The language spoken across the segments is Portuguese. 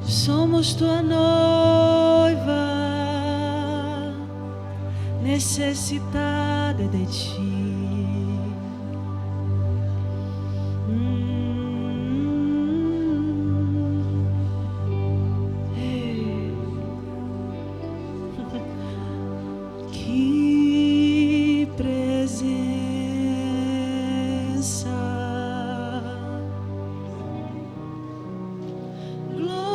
Somos tua noiva, necessitada de ti. Que presença gloriosa.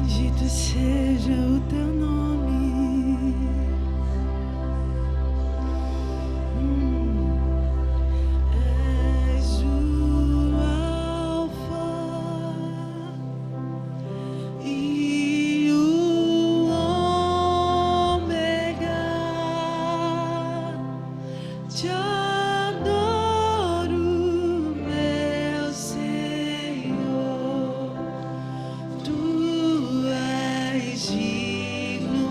Bendito seja o teu nome. És o Alfa e o Ômega. Te adoro, meu Senhor. Tu és digno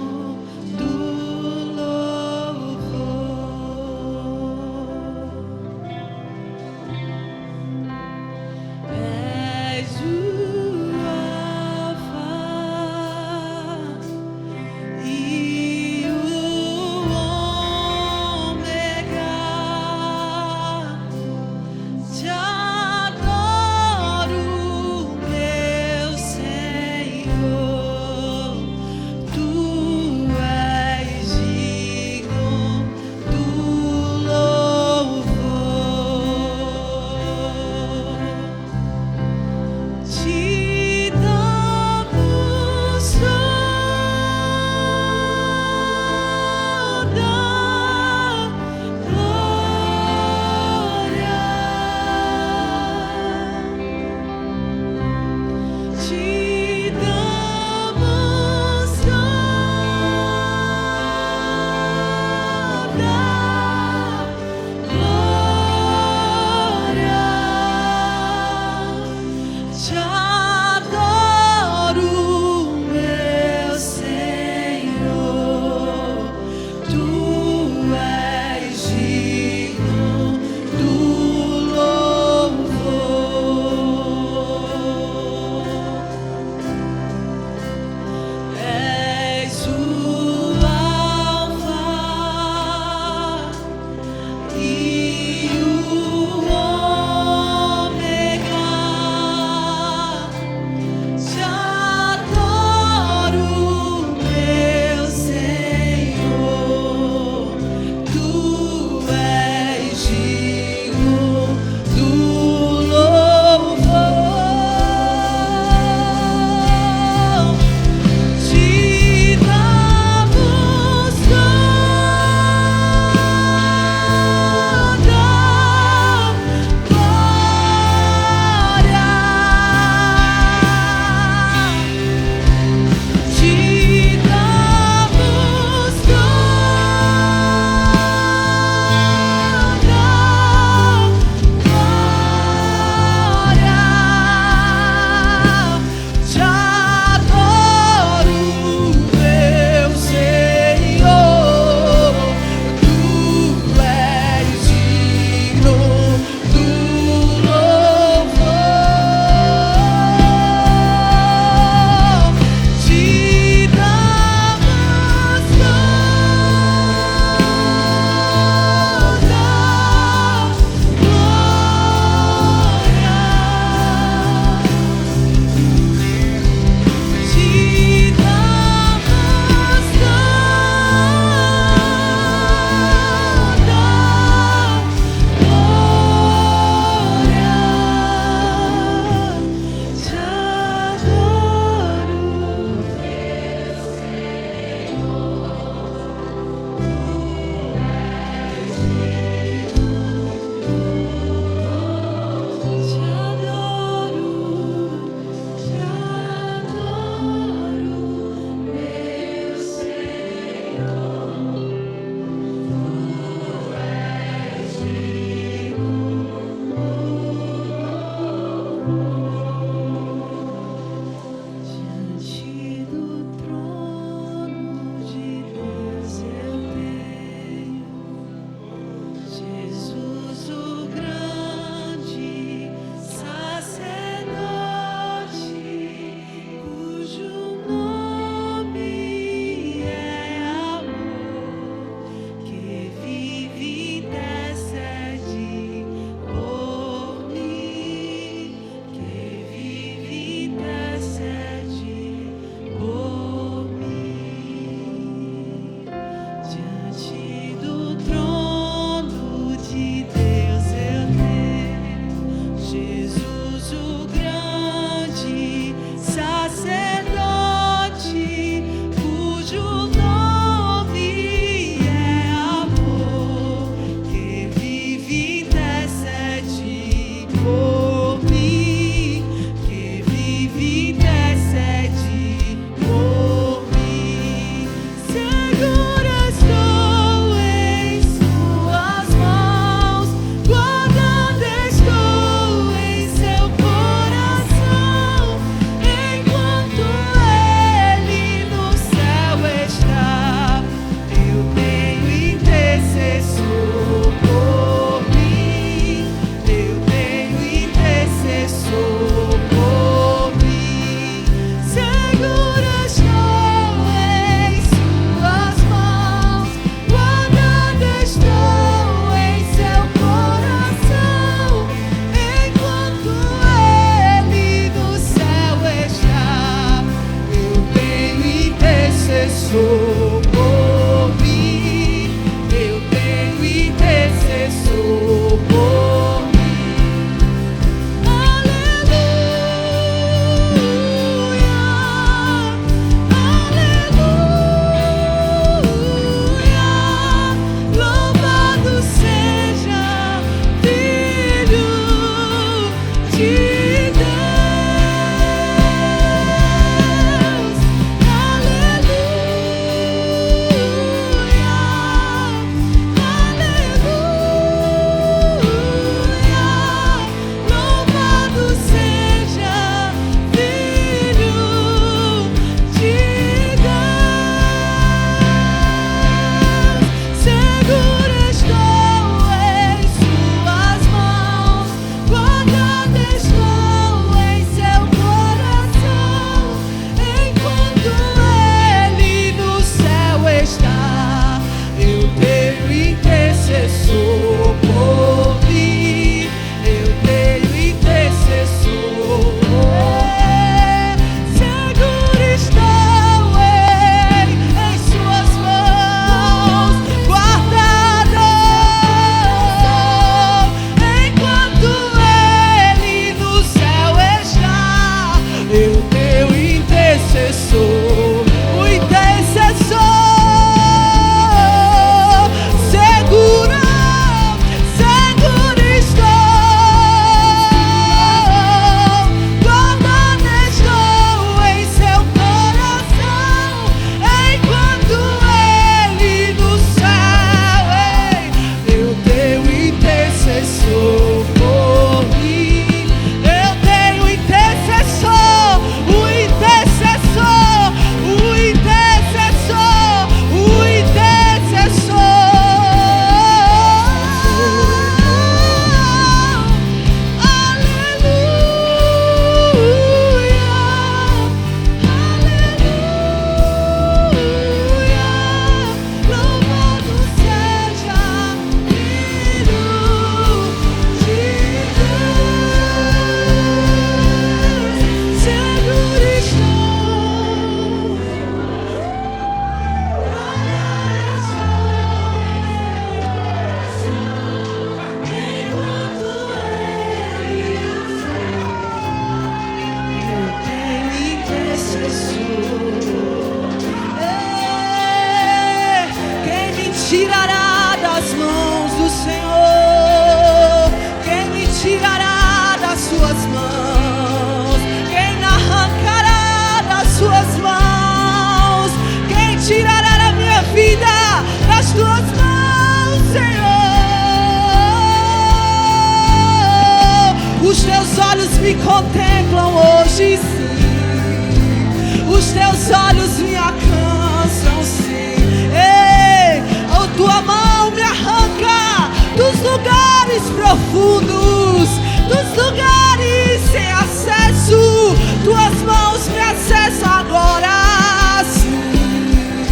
teus olhos me alcançam, sim. Ei, a tua mão me arranca dos lugares profundos, dos lugares sem acesso. Tuas mãos me acessam agora, sim.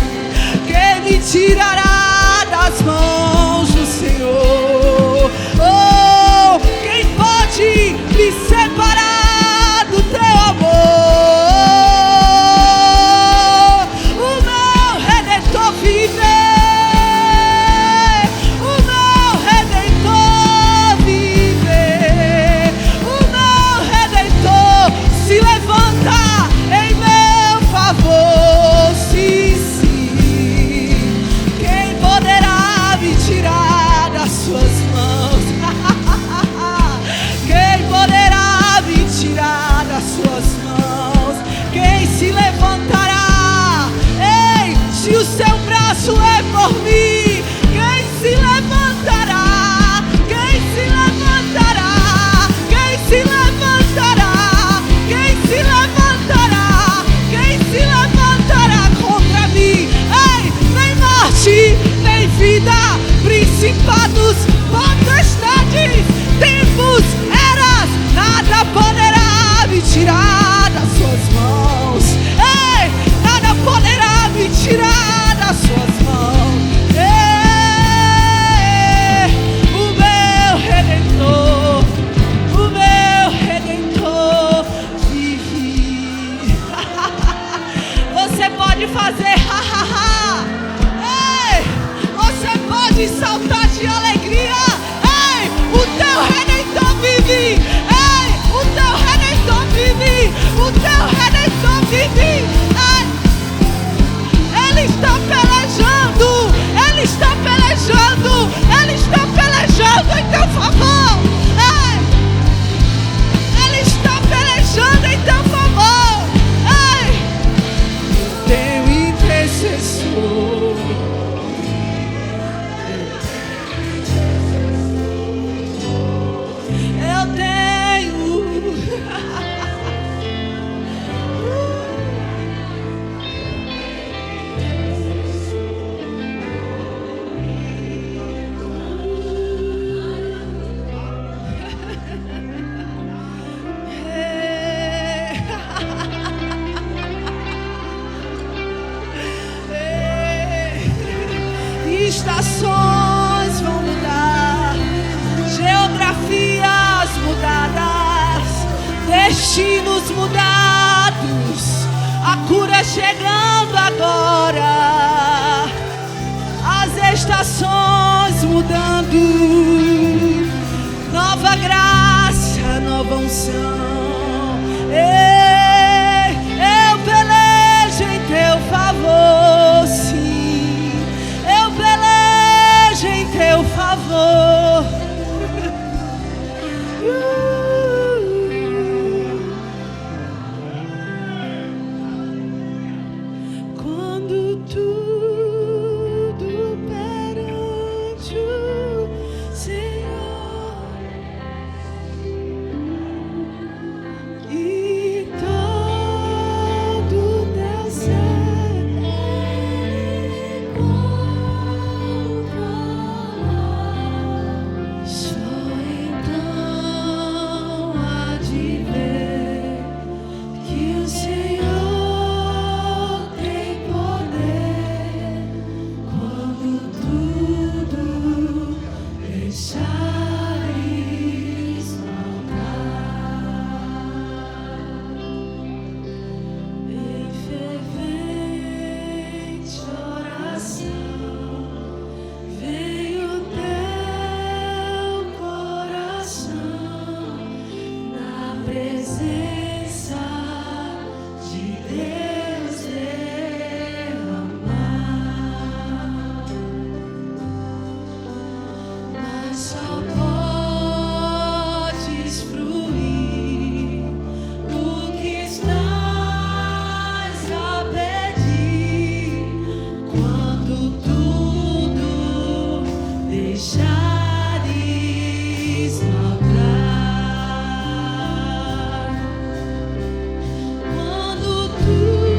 Quem me tirará das mãos do Senhor? Oh, quem pode me separar do teu amor? O meu Redentor vive, o meu Redentor vive, o meu Redentor se levanta em meu favor, sim, sim. Quem poderá me tirar das suas mãos? Quem poderá me tirar das suas mãos? Quem se levantará? Ei, se o seu braço é por mim, quem se levantará? Quem se levantará? Quem se levantará? Quem se levantará? Quem se levantará contra mim? Ei, nem morte, nem vida, principados, potestades, tempos, eras, nada poderá me tirar das suas mãos. Ei, nada poderá me tirar das suas mãos. Ei, o meu Redentor vive. Você pode fazer ha-ha-ha. Ei, você pode saltar de alegria. Ei, o teu Redentor vive. Ei, o teu Redentor vive. O teu Redentor vive. Ei, Ele está pelejando. Ele está pelejando. Ele está pelejando em teu favor. Ei, Ele está pelejando em teu favor. Ei, teu intercessor. Eu tenho. Estações vão mudar, geografias mudadas, destinos mudados, a cura chegando agora, as estações mudando, nova graça, nova unção. Ei, eu pelejo em teu favor, sim, eu pelejo em teu favor. Quando tudo perante o Senhor e todo teu ser Ele controla, só então há de ver que o Senhor tem poder quando tudo deixares faltar. Em fervente oração vem o teu coração na presença de Deus derramar, mas só podes fruir o que estás a pedir quando tudo deixares faltar. Quando tudo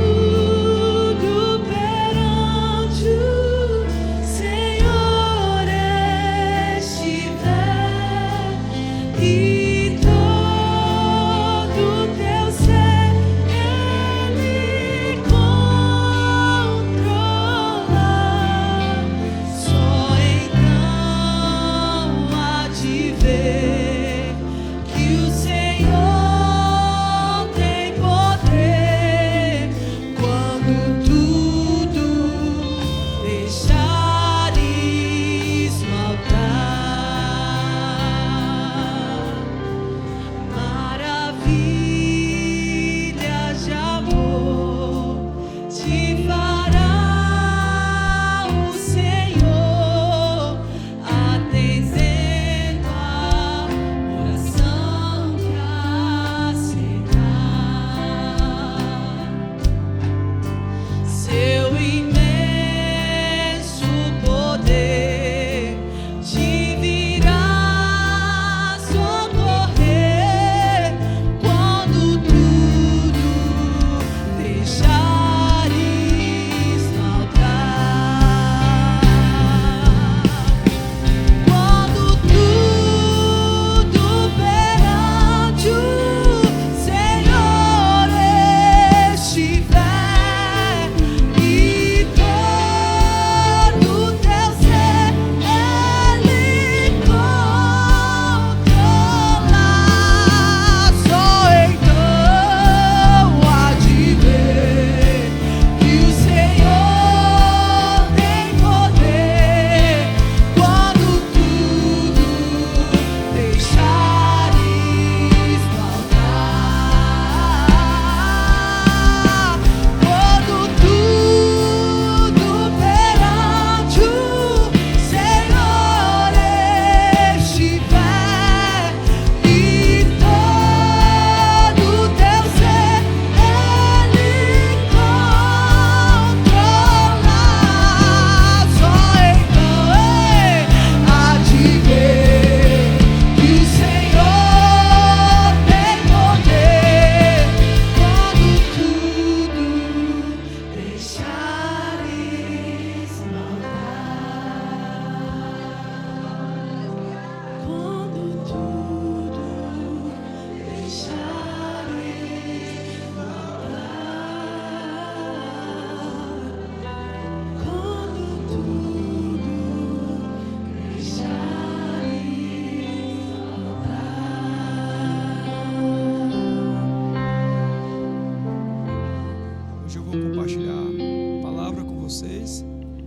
Hoje eu vou compartilhar a palavra com vocês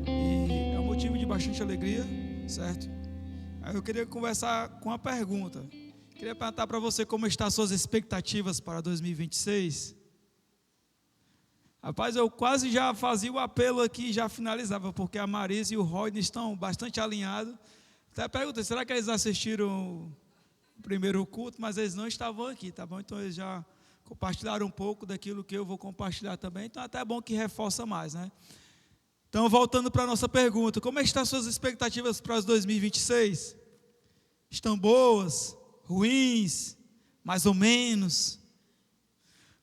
e é um motivo de bastante alegria, certo? Aí eu queria conversar com uma pergunta. Queria perguntar para você como estão as suas expectativas para 2026. Rapaz, eu quase já fazia o apelo aqui e já finalizava, porque a Marisa e o Rodney estão bastante alinhados. Até perguntei, será que eles assistiram o primeiro culto? Mas eles não estavam aqui, tá bom? Então eles já compartilharam um pouco daquilo que eu vou compartilhar também. Então até é bom que reforça mais, né? Então voltando para a nossa pergunta, como estão as suas expectativas para os 2026? Estão boas? Ruins? Mais ou menos?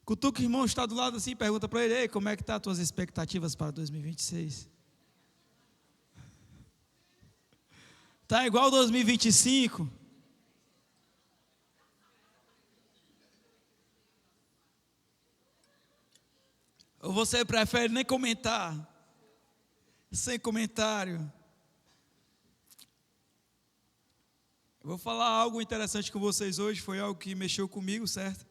Cutuca o irmão está do lado assim, pergunta para ele, ei, como é que estão as tuas expectativas para 2026? Está igual 2025? Ou você prefere nem comentar? Sem comentário? Eu vou falar algo interessante com vocês hoje, foi algo que mexeu comigo, certo?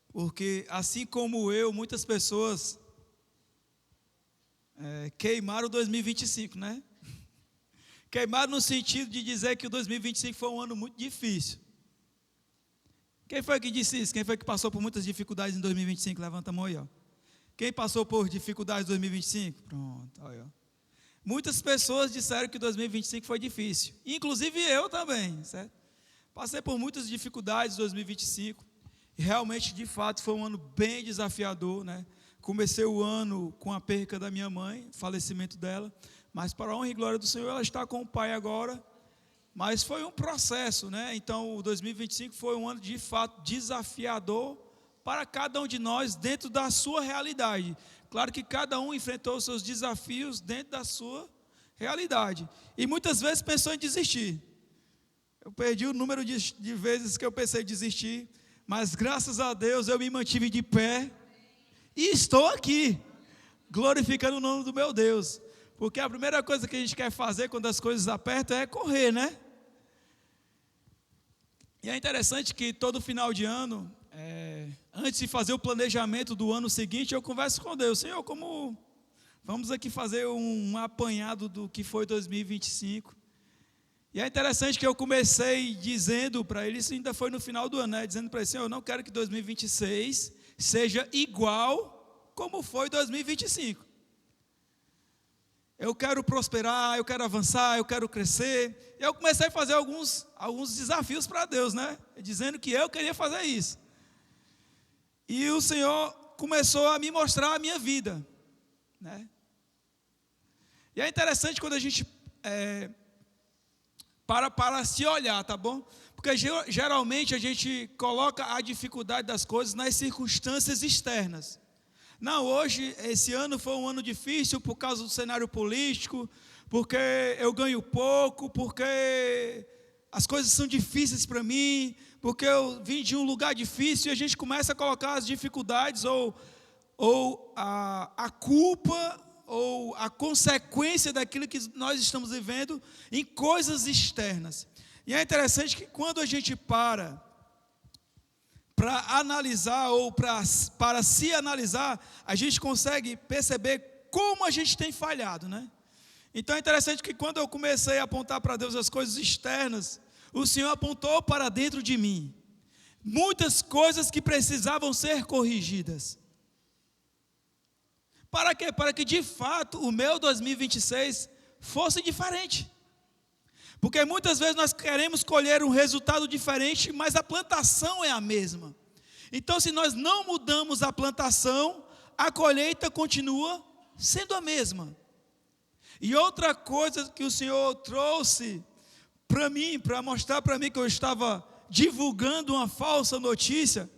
Porque assim como eu, muitas pessoas queimaram o 2025, né? Queimaram no sentido de dizer que o 2025 foi um ano muito difícil. Quem foi que disse isso? Quem foi que passou por muitas dificuldades em 2025? Levanta a mão aí, ó. Quem passou por dificuldades em 2025? Pronto, aí, ó. Muitas pessoas disseram que 2025 foi difícil, inclusive eu também, certo? Passei por muitas dificuldades em 2025. E realmente, de fato, foi um ano bem desafiador, né? Comecei o ano com a perca da minha mãe, falecimento dela, mas para a honra e glória do Senhor, ela está com o Pai agora, mas foi um processo, né? Então, o 2025 foi um ano, de fato, desafiador para cada um de nós, dentro da sua realidade. Claro que cada um enfrentou os seus desafios dentro da sua realidade, e muitas vezes pensou em desistir. Eu perdi o número de vezes que eu pensei em desistir, mas graças a Deus eu me mantive de pé e estou aqui, glorificando o nome do meu Deus, porque a primeira coisa que a gente quer fazer quando as coisas apertam é correr, né? E é interessante que todo final de ano, antes de fazer o planejamento do ano seguinte, eu converso com Deus, Senhor, como vamos aqui fazer um apanhado do que foi 2025. E é interessante que eu comecei dizendo para ele, isso ainda foi no final do ano, né? Dizendo para ele, Senhor, eu não quero que 2026 seja igual como foi 2025. Eu quero prosperar, eu quero avançar, eu quero crescer. E eu comecei a fazer alguns desafios para Deus, né? Dizendo que eu queria fazer isso. E o Senhor começou a me mostrar a minha vida, né? E é interessante quando a gente para se olhar, tá bom? Porque geralmente a gente coloca a dificuldade das coisas nas circunstâncias externas. Não, hoje, esse ano foi um ano difícil por causa do cenário político, porque eu ganho pouco, porque as coisas são difíceis para mim, porque eu vim de um lugar difícil, e a gente começa a colocar as dificuldades ou a culpa ou a consequência daquilo que nós estamos vivendo em coisas externas. E é interessante que quando a gente para analisar ou para se analisar, a gente consegue perceber como a gente tem falhado, né? Então é interessante que quando eu comecei a apontar para Deus as coisas externas, o Senhor apontou para dentro de mim muitas coisas que precisavam ser corrigidas. Para quê? Para que de fato o meu 2026 fosse diferente. Porque muitas vezes nós queremos colher um resultado diferente, mas a plantação é a mesma. Então, se nós não mudamos a plantação, a colheita continua sendo a mesma. E outra coisa que o Senhor trouxe para mim, para mostrar para mim que eu estava divulgando uma falsa notícia,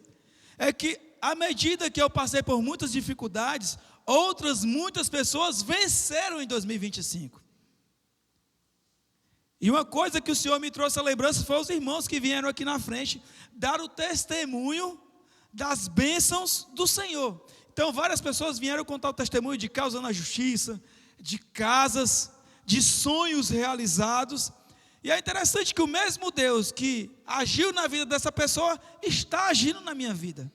é que à medida que eu passei por muitas dificuldades, muitas pessoas venceram em 2025. E uma coisa que o Senhor me trouxe a lembrança foi os irmãos que vieram aqui na frente dar o testemunho das bênçãos do Senhor. Então várias pessoas vieram contar o testemunho de causa na justiça, de casas, de sonhos realizados. E é interessante que o mesmo Deus que agiu na vida dessa pessoa está agindo na minha vida.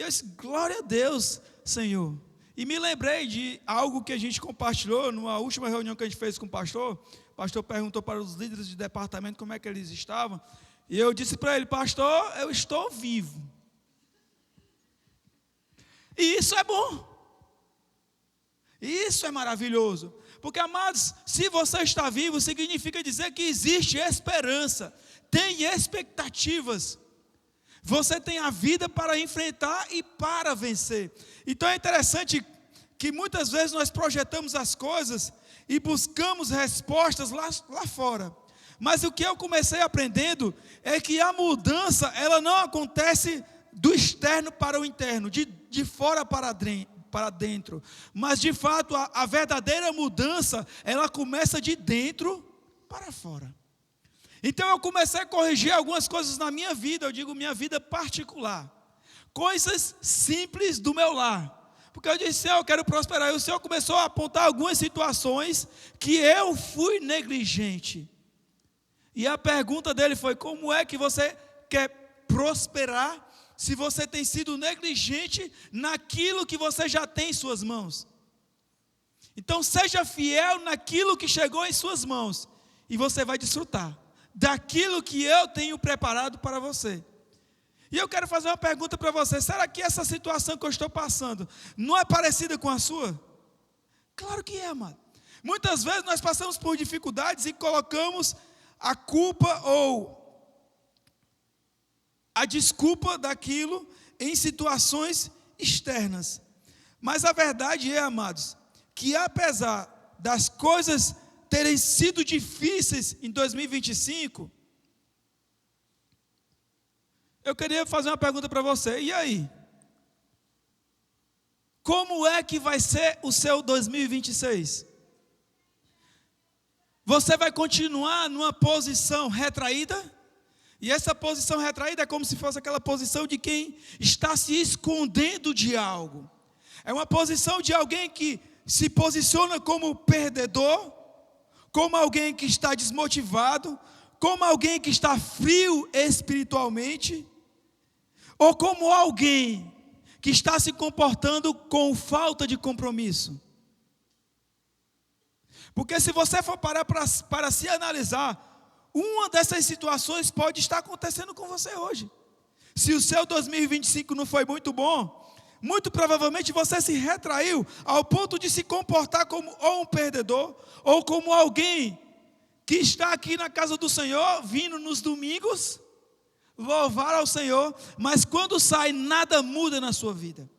E eu disse, glória a Deus, Senhor. E me lembrei de algo que a gente compartilhou numa última reunião que a gente fez com o pastor. O pastor perguntou para os líderes de departamento como é que eles estavam. E eu disse para ele: pastor, eu estou vivo. E isso é bom. Isso é maravilhoso. Porque, amados, se você está vivo, significa dizer que existe esperança, tem expectativas. Você tem a vida para enfrentar e para vencer. Então é interessante que muitas vezes nós projetamos as coisas e buscamos respostas lá fora. Mas o que eu comecei aprendendo é que a mudança, ela não acontece do externo para o interno, de fora para dentro. Mas de fato a verdadeira mudança, ela começa de dentro para fora. Então eu comecei a corrigir algumas coisas na minha vida, eu digo minha vida particular. Coisas simples do meu lar. Porque eu disse: Senhor, eu quero prosperar. E o Senhor começou a apontar algumas situações que eu fui negligente. E a pergunta dele foi: como é que você quer prosperar se você tem sido negligente naquilo que você já tem em suas mãos? Então seja fiel naquilo que chegou em suas mãos, e você vai desfrutar daquilo que eu tenho preparado para você. E eu quero fazer uma pergunta para você: será que essa situação que eu estou passando não é parecida com a sua? Claro que é, amado. Muitas vezes nós passamos por dificuldades e colocamos a culpa ou a desculpa daquilo em situações externas. Mas a verdade é, amados, que apesar das coisas terem sido difíceis em 2025, eu queria fazer uma pergunta para você: e aí? Como é que vai ser o seu 2026? Você vai continuar numa posição retraída? E essa posição retraída é como se fosse aquela posição de quem está se escondendo de algo. É uma posição de alguém que se posiciona como perdedor, como alguém que está desmotivado, como alguém que está frio espiritualmente, ou como alguém que está se comportando com falta de compromisso. Porque se você for parar para se analisar, uma dessas situações pode estar acontecendo com você hoje. Se o seu 2025 não foi muito bom, muito provavelmente você se retraiu ao ponto de se comportar como ou um perdedor, ou como alguém que está aqui na casa do Senhor, vindo nos domingos, louvar ao Senhor, mas quando sai, nada muda na sua vida.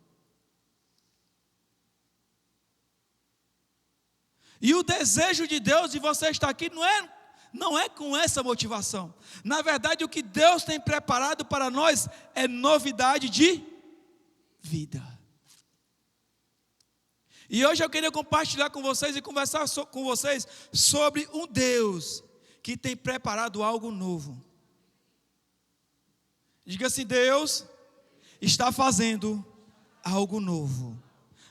E o desejo de Deus de você estar aqui não é com essa motivação. Na verdade, o que Deus tem preparado para nós é novidade de vida. E hoje eu queria compartilhar com vocês e conversar com vocês sobre um Deus que tem preparado algo novo. Diga assim: Deus está fazendo algo novo.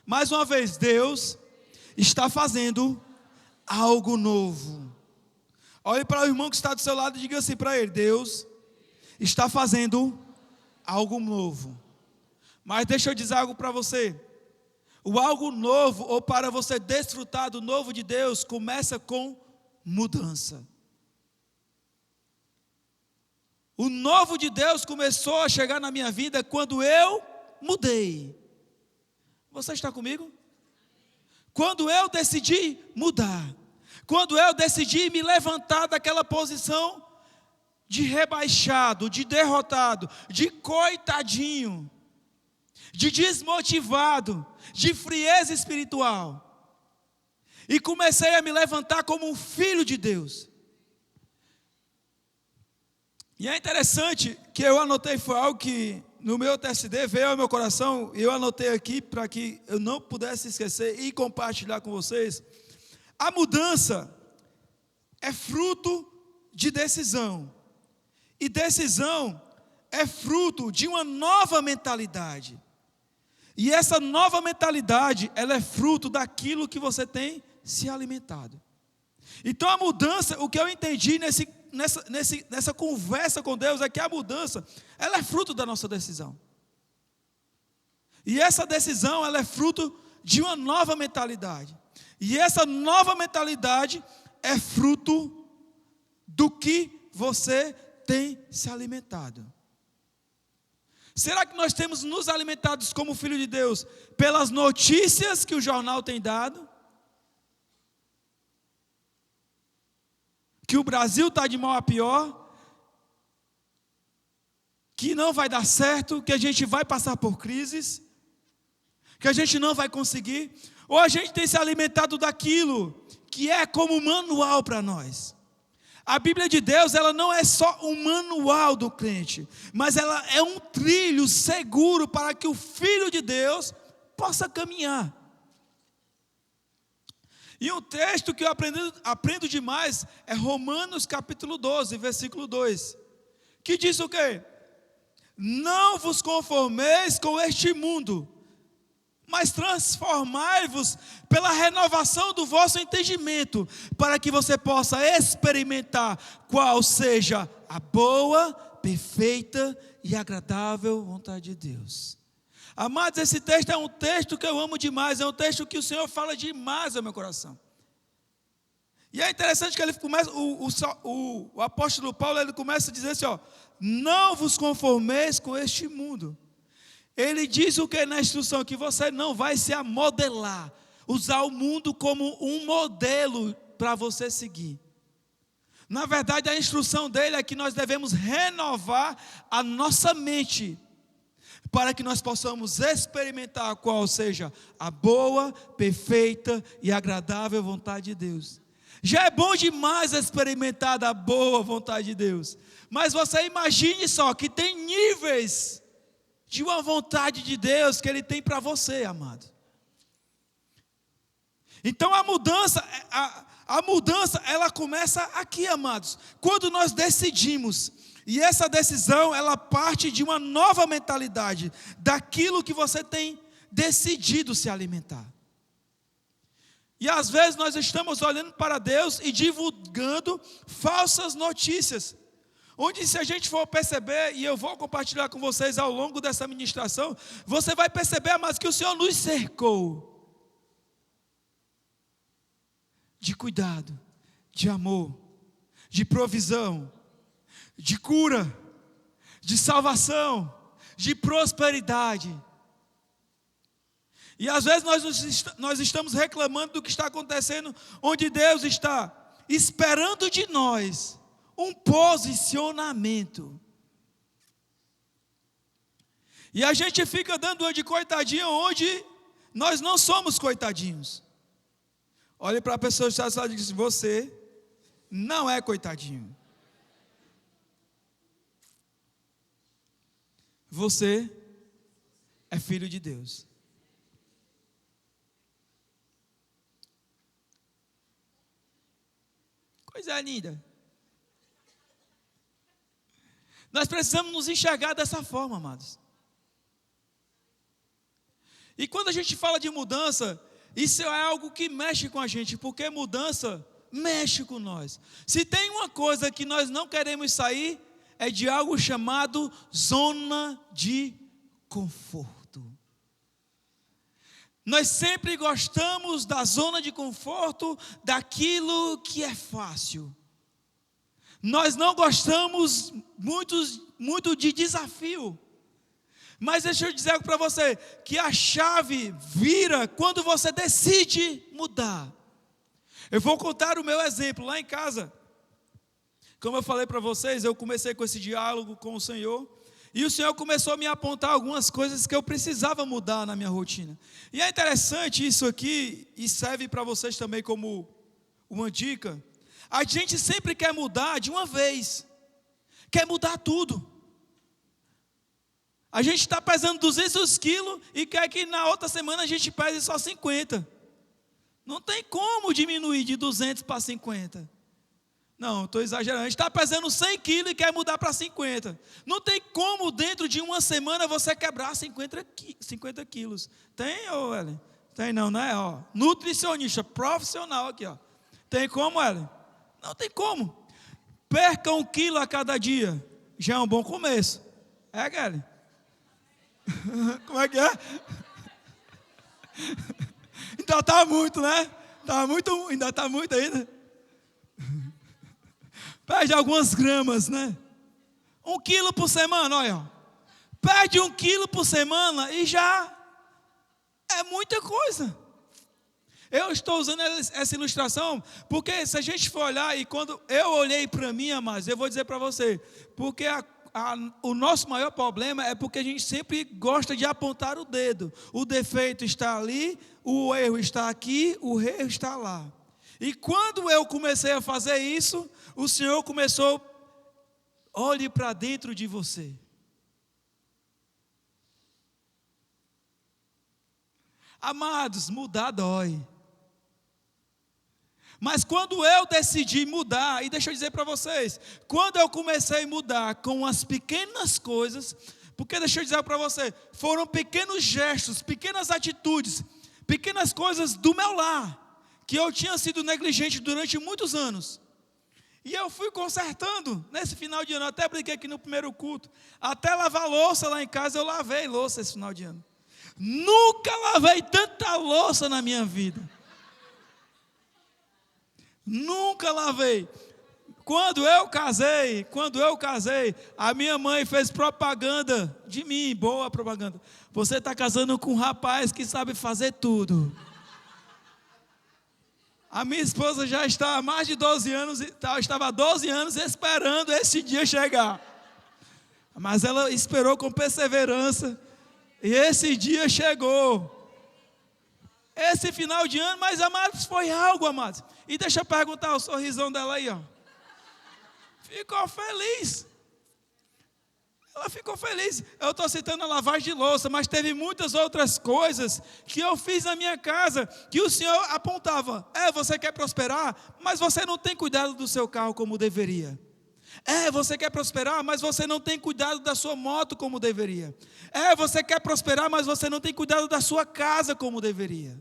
Mais uma vez, Deus está fazendo algo novo. Olhe para o irmão que está do seu lado e diga assim para ele: Deus está fazendo algo novo. Mas deixa eu dizer algo para você. O algo novo, ou para você desfrutar do novo de Deus, começa com mudança. O novo de Deus começou a chegar na minha vida quando eu mudei. Você está comigo? Quando eu decidi mudar. Quando eu decidi me levantar daquela posição de rebaixado, de derrotado, de coitadinho, de desmotivado, de frieza espiritual, e comecei a me levantar como um filho de Deus. E é interessante que eu anotei, foi algo que no meu TSD veio ao meu coração, e eu anotei aqui para que eu não pudesse esquecer e compartilhar com vocês. A mudança é fruto de decisão, e decisão é fruto de uma nova mentalidade. E essa nova mentalidade, ela é fruto daquilo que você tem se alimentado. Então a mudança, o que eu entendi nessa conversa com Deus é que a mudança, ela é fruto da nossa decisão. E essa decisão, ela é fruto de uma nova mentalidade. E essa nova mentalidade é fruto do que você tem se alimentado. Será que nós temos nos alimentado como filho de Deus pelas notícias que o jornal tem dado? Que o Brasil está de mal a pior? Que não vai dar certo? Que a gente vai passar por crises? Que a gente não vai conseguir? Ou a gente tem se alimentado daquilo que é como manual para nós? A Bíblia de Deus, ela não é só um manual do crente, mas ela é um trilho seguro para que o Filho de Deus possa caminhar. E um texto que eu aprendo demais é Romanos capítulo 12, versículo 2, que diz o quê? Não vos conformeis com este mundo, mas transformai-vos pela renovação do vosso entendimento, para que você possa experimentar qual seja a boa, perfeita e agradável vontade de Deus. Amados, esse texto é um texto que eu amo demais, é um texto que o Senhor fala demais ao meu coração. E é interessante que ele começa, o apóstolo Paulo, ele começa a dizer assim, ó, não vos conformeis com este mundo. Ele diz o que na instrução? Que você não vai se amodelar, usar o mundo como um modelo para você seguir. Na verdade, a instrução dele é que nós devemos renovar a nossa mente, para que nós possamos experimentar qual seja a boa, perfeita e agradável vontade de Deus. Já é bom demais experimentar da boa vontade de Deus, mas você imagine só que tem níveis de uma vontade de Deus que Ele tem para você, amado. Então a mudança, ela começa aqui, amados, quando nós decidimos. E essa decisão, ela parte de uma nova mentalidade, daquilo que você tem decidido se alimentar. E às vezes nós estamos olhando para Deus e divulgando falsas notícias, onde se a gente for perceber, e eu vou compartilhar com vocês ao longo dessa ministração, você vai perceber, amados, que o Senhor nos cercou de cuidado, de amor, de provisão, de cura, de salvação, de prosperidade. E às vezes nós estamos reclamando do que está acontecendo, onde Deus está esperando de nós um posicionamento. E a gente fica dando uma de coitadinho onde nós não somos coitadinhos. Olhe para a pessoa que está e diz: você não é coitadinho. Você é filho de Deus. Coisa linda. Nós precisamos nos enxergar dessa forma, amados. E quando a gente fala de mudança, isso é algo que mexe com a gente, porque mudança mexe com nós. Se tem uma coisa que nós não queremos sair, é de algo chamado zona de conforto. Nós sempre gostamos da zona de conforto, daquilo que é fácil. Nós não gostamos muito de desafio. Mas deixa eu dizer algo para você, que a chave vira quando você decide mudar. Eu vou contar o meu exemplo lá em casa. Como eu falei para vocês, eu comecei com esse diálogo com o Senhor, e o Senhor começou a me apontar algumas coisas que eu precisava mudar na minha rotina. E é interessante isso aqui, e serve para vocês também como uma dica. A gente sempre quer mudar de uma vez, quer mudar tudo. A gente está pesando 200 quilos e quer que na outra semana a gente pese só 50. Não tem como diminuir de 200 para 50. Não, estou exagerando. A gente está pesando 100 quilos e quer mudar para 50. Não tem como dentro de uma semana você quebrar 50 quilos. Tem, ô Ellen? Tem não, né? Ó, nutricionista profissional aqui, ó. Tem como, Ellen? Não tem como. Perca 1 quilo a cada dia. Já é um bom começo. É, Ellen? Como é que é? Ainda está muito, né? Ainda está muito ainda. Perde algumas gramas, né? 1 quilo por semana, olha. Perde 1 quilo por semana e já é muita coisa. Eu estou usando essa ilustração porque se a gente for olhar, e quando eu olhei para mim, amados, eu vou dizer para você, porque o nosso maior problema é porque a gente sempre gosta de apontar o dedo. O defeito está ali, o erro está aqui, o erro está lá. E quando eu comecei a fazer isso, o Senhor começou, olhe para dentro de você. Amados, mudar dói. Mas quando eu decidi mudar, e deixa eu dizer para vocês, quando eu comecei a mudar com as pequenas coisas, porque deixa eu dizer para você, foram pequenos gestos, pequenas atitudes, pequenas coisas do meu lar, que eu tinha sido negligente durante muitos anos. E eu fui consertando nesse final de ano, até brinquei aqui no primeiro culto, até lavar louça lá em casa, eu lavei louça esse final de ano. Nunca lavei tanta louça na minha vida. Nunca lavei. Quando eu casei, a minha mãe fez propaganda de mim, boa propaganda. Você está casando com um rapaz que sabe fazer tudo. A minha esposa já está há mais de 12 anos, estava há 12 anos esperando esse dia chegar. Mas ela esperou com perseverança, e esse dia chegou. Esse final de ano, mas amados, foi algo, amados. E deixa eu perguntar, o sorrisão dela aí, ó. Ficou feliz. Ela ficou feliz. Eu estou citando a lavagem de louça, mas teve muitas outras coisas que eu fiz na minha casa, que o Senhor apontava. Você quer prosperar, mas você não tem cuidado do seu carro como deveria. Você quer prosperar, mas você não tem cuidado da sua moto como deveria. Você quer prosperar, mas você não tem cuidado da sua casa como deveria.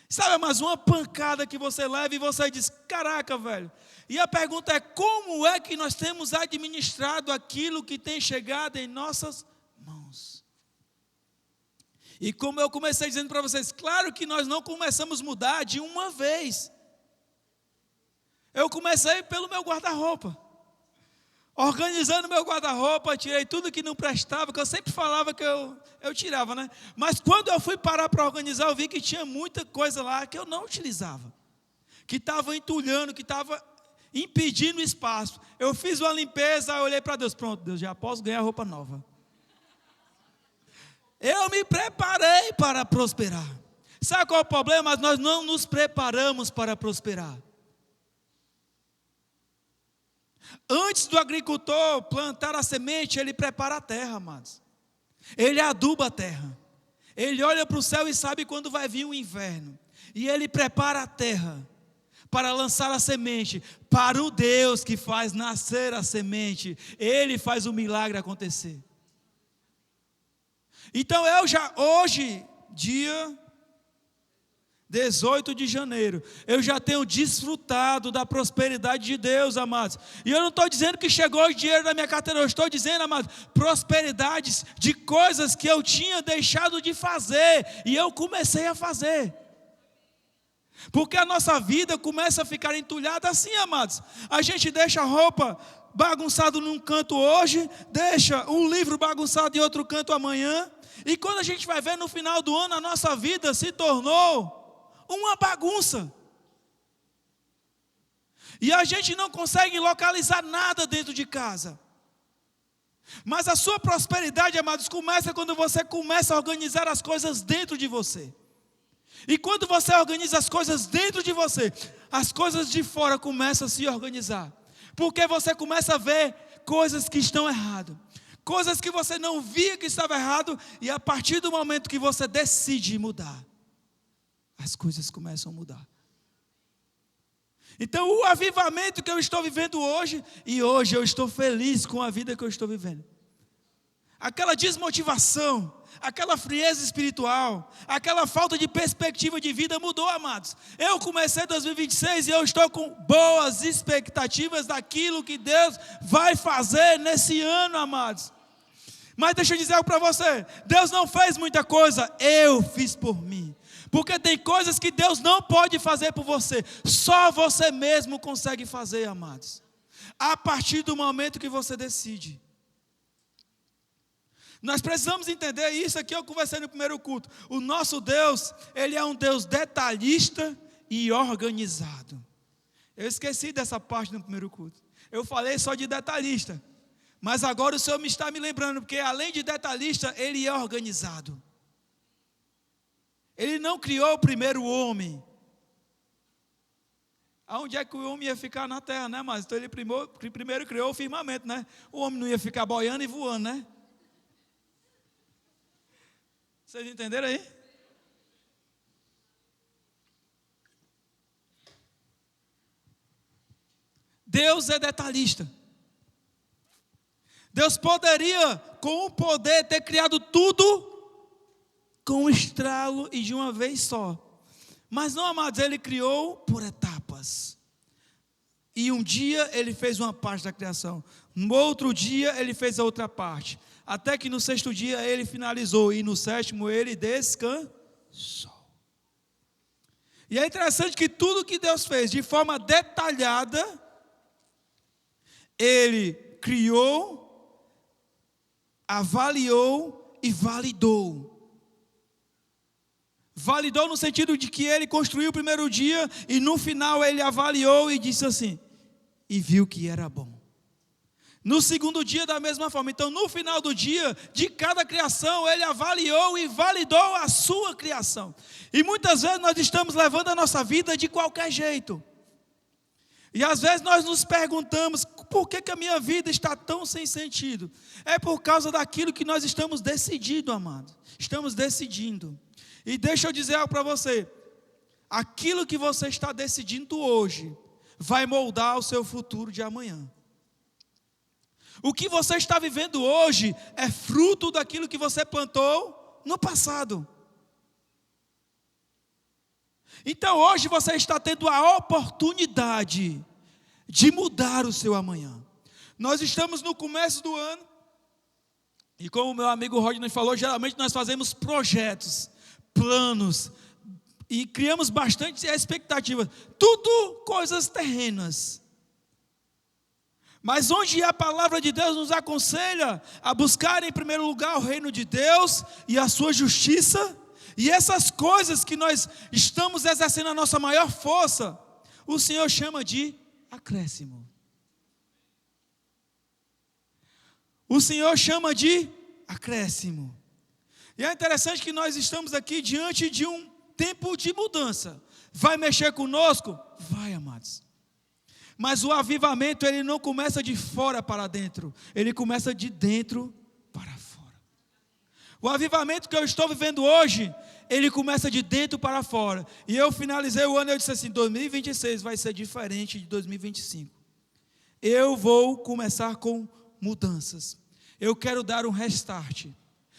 Sabe, mas uma pancada que você leva e você diz, caraca, velho. E a pergunta é, como é que nós temos administrado aquilo que tem chegado em nossas mãos? E como eu comecei dizendo para vocês, claro que nós não começamos a mudar de uma vez. Eu comecei pelo meu guarda-roupa. Organizando meu guarda-roupa, tirei tudo que não prestava, que eu sempre falava que eu tirava, né? Mas quando eu fui parar para organizar, eu vi que tinha muita coisa lá que eu não utilizava. Que estava entulhando, que estava impedindo o espaço. Eu fiz uma limpeza, eu olhei para Deus, pronto, Deus, já posso ganhar roupa nova. Eu me preparei para prosperar. Sabe qual é o problema? Nós não nos preparamos para prosperar. Antes do agricultor plantar a semente, ele prepara a terra, amados. Ele aduba a terra. Ele olha para o céu e sabe quando vai vir o inverno. E ele prepara a terra para lançar a semente. Para o Deus que faz nascer a semente, Ele faz o milagre acontecer. Então hoje, dia 18 de janeiro, eu já tenho desfrutado da prosperidade de Deus, amados. E eu não estou dizendo que chegou o dinheiro na minha carteira, eu estou dizendo, amados, prosperidades de coisas que eu tinha deixado de fazer, e eu comecei a fazer. Porque a nossa vida começa a ficar entulhada assim, amados. A gente deixa a roupa bagunçada num canto hoje, deixa um livro bagunçado em outro canto amanhã, e quando a gente vai ver no final do ano, a nossa vida se tornou uma bagunça. E a gente não consegue localizar nada dentro de casa. Mas a sua prosperidade, amados, começa quando você começa a organizar as coisas dentro de você. E quando você organiza as coisas dentro de você, as coisas de fora começam a se organizar. Porque você começa a ver coisas que estão erradas. Coisas que você não via que estava errado. E a partir do momento que você decide mudar, as coisas começam a mudar. Então o avivamento que eu estou vivendo hoje, e hoje eu estou feliz com a vida que eu estou vivendo. Aquela desmotivação, aquela frieza espiritual, aquela falta de perspectiva de vida mudou, amados. Eu comecei 2026 e eu estou com boas expectativas daquilo que Deus vai fazer nesse ano, amados. Mas deixa eu dizer algo para você, Deus não fez muita coisa, eu fiz por mim. Porque tem coisas que Deus não pode fazer por você, só você mesmo consegue fazer, amados. A partir do momento que você decide. Nós precisamos entender isso aqui, eu conversei no primeiro culto. O nosso Deus, Ele é um Deus detalhista e organizado. Eu esqueci dessa parte no primeiro culto. Eu falei só de detalhista. Mas agora o Senhor está me lembrando, porque além de detalhista, Ele é organizado. Ele não criou o primeiro homem. Aonde é que o homem ia ficar na terra, né? Mas então Ele primeiro criou o firmamento, né? O homem não ia ficar boiando e voando, né? Vocês entenderam aí? Deus é detalhista. Deus poderia, com o poder, ter criado tudo com um estralo e de uma vez só. Mas não, amados, Ele criou por etapas. E um dia Ele fez uma parte da criação. No outro dia Ele fez a outra parte. Até que no sexto dia Ele finalizou. E no sétimo Ele descansou. E é interessante que tudo que Deus fez de forma detalhada, Ele criou, avaliou e validou. Validou no sentido de que Ele construiu o primeiro dia e no final Ele avaliou e disse assim, e viu que era bom. No segundo dia da mesma forma. Então no final do dia, de cada criação, Ele avaliou e validou a sua criação. E muitas vezes nós estamos levando a nossa vida de qualquer jeito. E às vezes nós nos perguntamos, por que a minha vida está tão sem sentido? É por causa daquilo que nós estamos decidindo, amado. Estamos decidindo. E deixa eu dizer algo para você, aquilo que você está decidindo hoje, vai moldar o seu futuro de amanhã. O que você está vivendo hoje, é fruto daquilo que você plantou no passado. Então hoje você está tendo a oportunidade de mudar o seu amanhã. Nós estamos no começo do ano, e como o meu amigo Rodney falou, geralmente nós fazemos projetos, planos, e criamos bastante expectativas, tudo coisas terrenas. Mas onde a palavra de Deus nos aconselha a buscar em primeiro lugar o reino de Deus e a sua justiça, e essas coisas que nós estamos exercendo a nossa maior força, o Senhor chama de acréscimo. O Senhor chama de acréscimo. E é interessante que nós estamos aqui diante de um tempo de mudança. Vai mexer conosco? Vai, amados. Mas o avivamento, ele não começa de fora para dentro. Ele começa de dentro para fora. O avivamento que eu estou vivendo hoje, ele começa de dentro para fora. E eu finalizei o ano e eu disse assim, 2026 vai ser diferente de 2025. Eu vou começar com mudanças. Eu quero dar um restart.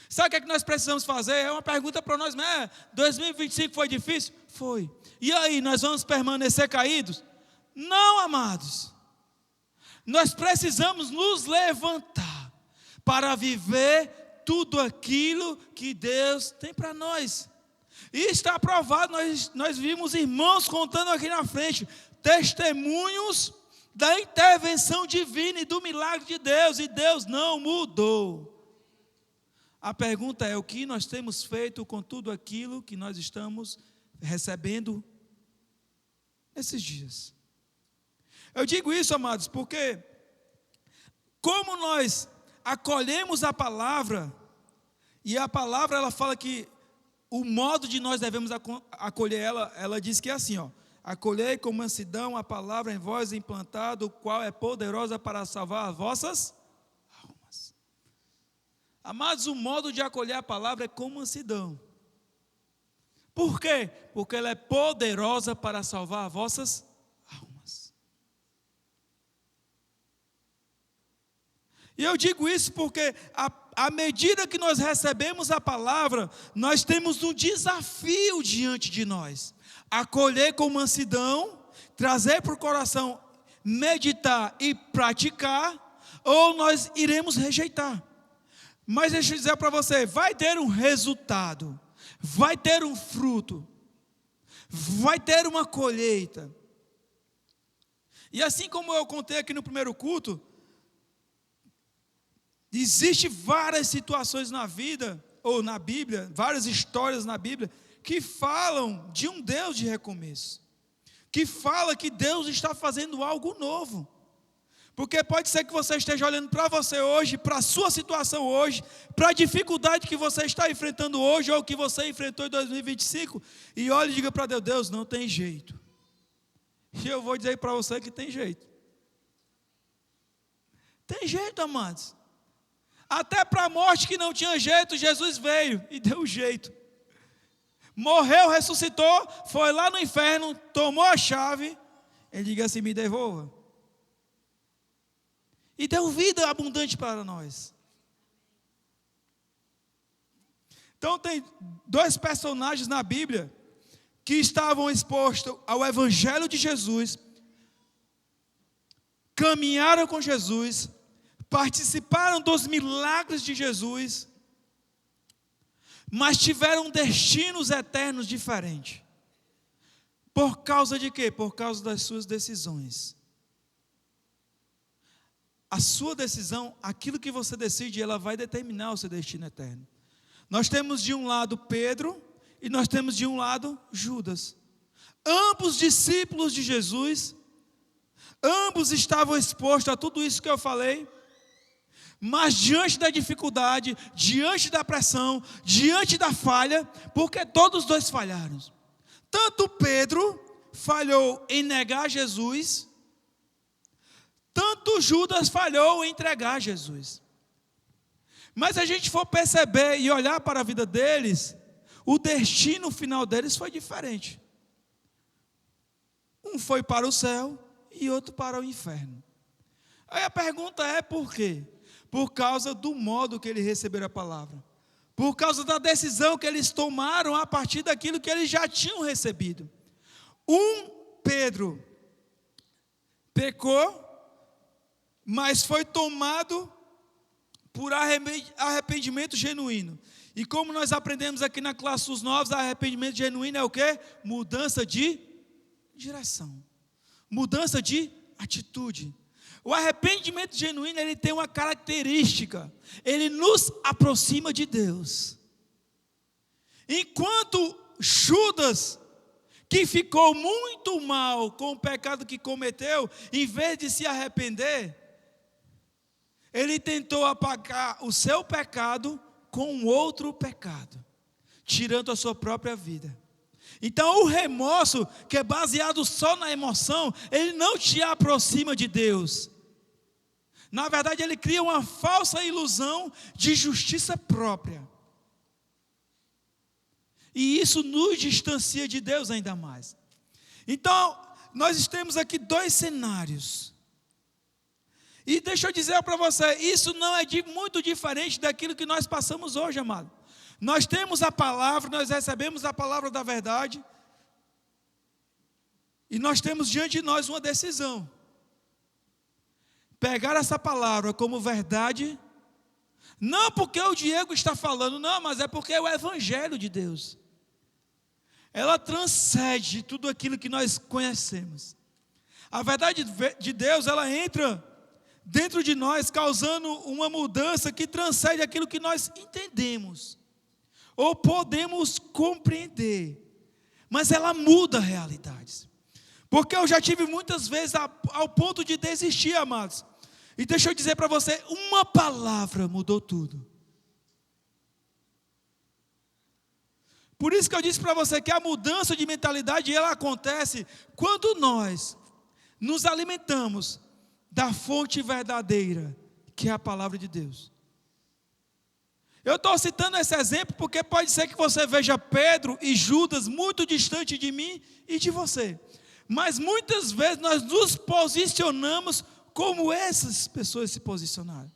Sabe o que nós precisamos fazer? É uma pergunta para nós mesmos. 2025 foi difícil? Foi. E aí, nós vamos permanecer caídos? Não, amados. Nós precisamos nos levantar para viver tudo aquilo que Deus tem para nós. E está provado, nós vimos irmãos contando aqui na frente, testemunhos da intervenção divina e do milagre de Deus, e Deus não mudou. A pergunta é, o que nós temos feito com tudo aquilo que nós estamos recebendo nesses dias? Eu digo isso, amados, porque como nós acolhemos a palavra, e a palavra ela fala que o modo de nós devemos acolher ela diz que é assim, ó, acolhei com mansidão a palavra em vós implantada, o qual é poderosa para salvar as vossas almas. Amados, o modo de acolher a palavra é com mansidão. Por quê? Porque ela é poderosa para salvar as vossas almas. E eu digo isso porque à medida que nós recebemos a palavra, nós temos um desafio diante de nós. Acolher com mansidão, trazer para o coração, meditar e praticar, ou nós iremos rejeitar. Mas deixa eu dizer para você, vai ter um resultado, vai ter um fruto, vai ter uma colheita. E assim como eu contei aqui no primeiro culto, existem várias situações na vida, ou na Bíblia, várias histórias na Bíblia, que falam de um Deus de recomeço, que fala que Deus está fazendo algo novo. Porque pode ser que você esteja olhando para você hoje, para a sua situação hoje, para a dificuldade que você está enfrentando hoje, ou que você enfrentou em 2025, e olhe e diga para Deus, Deus, não tem jeito. E eu vou dizer para você que tem jeito. Tem jeito, amados. Até para a morte que não tinha jeito, Jesus veio e deu jeito. Morreu, ressuscitou, foi lá no inferno, tomou a chave, ele diga assim, me devolva. E deu vida abundante para nós. Então tem dois personagens na Bíblia que estavam expostos ao Evangelho de Jesus, caminharam com Jesus, participaram dos milagres de Jesus, mas tiveram destinos eternos diferentes. Por causa de quê? Por causa das suas decisões. A sua decisão, aquilo que você decide, ela vai determinar o seu destino eterno. Nós temos de um lado Pedro e nós temos de um lado Judas. Ambos discípulos de Jesus, ambos estavam expostos a tudo isso que eu falei, mas diante da dificuldade, diante da pressão, diante da falha, porque todos dois falharam. Tanto Pedro falhou em negar Jesus, tanto Judas falhou em entregar Jesus. Mas se a gente for perceber e olhar para a vida deles, o destino final deles foi diferente. Um foi para o céu e outro para o inferno. Aí a pergunta é por quê? Por causa do modo que eles receberam a palavra. Por causa da decisão que eles tomaram a partir daquilo que eles já tinham recebido. Pedro pecou, mas foi tomado por arrependimento genuíno. E como nós aprendemos aqui na classe dos novos, arrependimento genuíno é o quê? Mudança de direção. Mudança de atitude. O arrependimento genuíno, ele tem uma característica. Ele nos aproxima de Deus. Enquanto Judas, que ficou muito mal com o pecado que cometeu, em vez de se arrepender, ele tentou apagar o seu pecado com outro pecado, tirando a sua própria vida. Então o remorso, que é baseado só na emoção, ele não te aproxima de Deus. Na verdade, ele cria uma falsa ilusão de justiça própria. E isso nos distancia de Deus ainda mais. Então, nós temos aqui dois cenários. E deixa eu dizer para você, isso não é muito diferente daquilo que nós passamos hoje, amado. Nós temos a palavra, nós recebemos a palavra da verdade, e nós temos diante de nós uma decisão. Pegar essa palavra como verdade, não porque o Diego está falando, não, mas é porque é o Evangelho de Deus. Ela transcende tudo aquilo que nós conhecemos. A verdade de Deus, ela entra dentro de nós, causando uma mudança que transcende aquilo que nós entendemos, ou podemos compreender, mas ela muda realidades, porque eu já tive muitas vezes ao ponto de desistir, amados, e deixa eu dizer para você, uma palavra mudou tudo. Por isso que eu disse para você que a mudança de mentalidade, ela acontece quando nós nos alimentamos da fonte verdadeira, que é a palavra de Deus. Eu estou citando esse exemplo porque pode ser que você veja Pedro e Judas muito distante de mim e de você. Mas muitas vezes nós nos posicionamos como essas pessoas se posicionaram.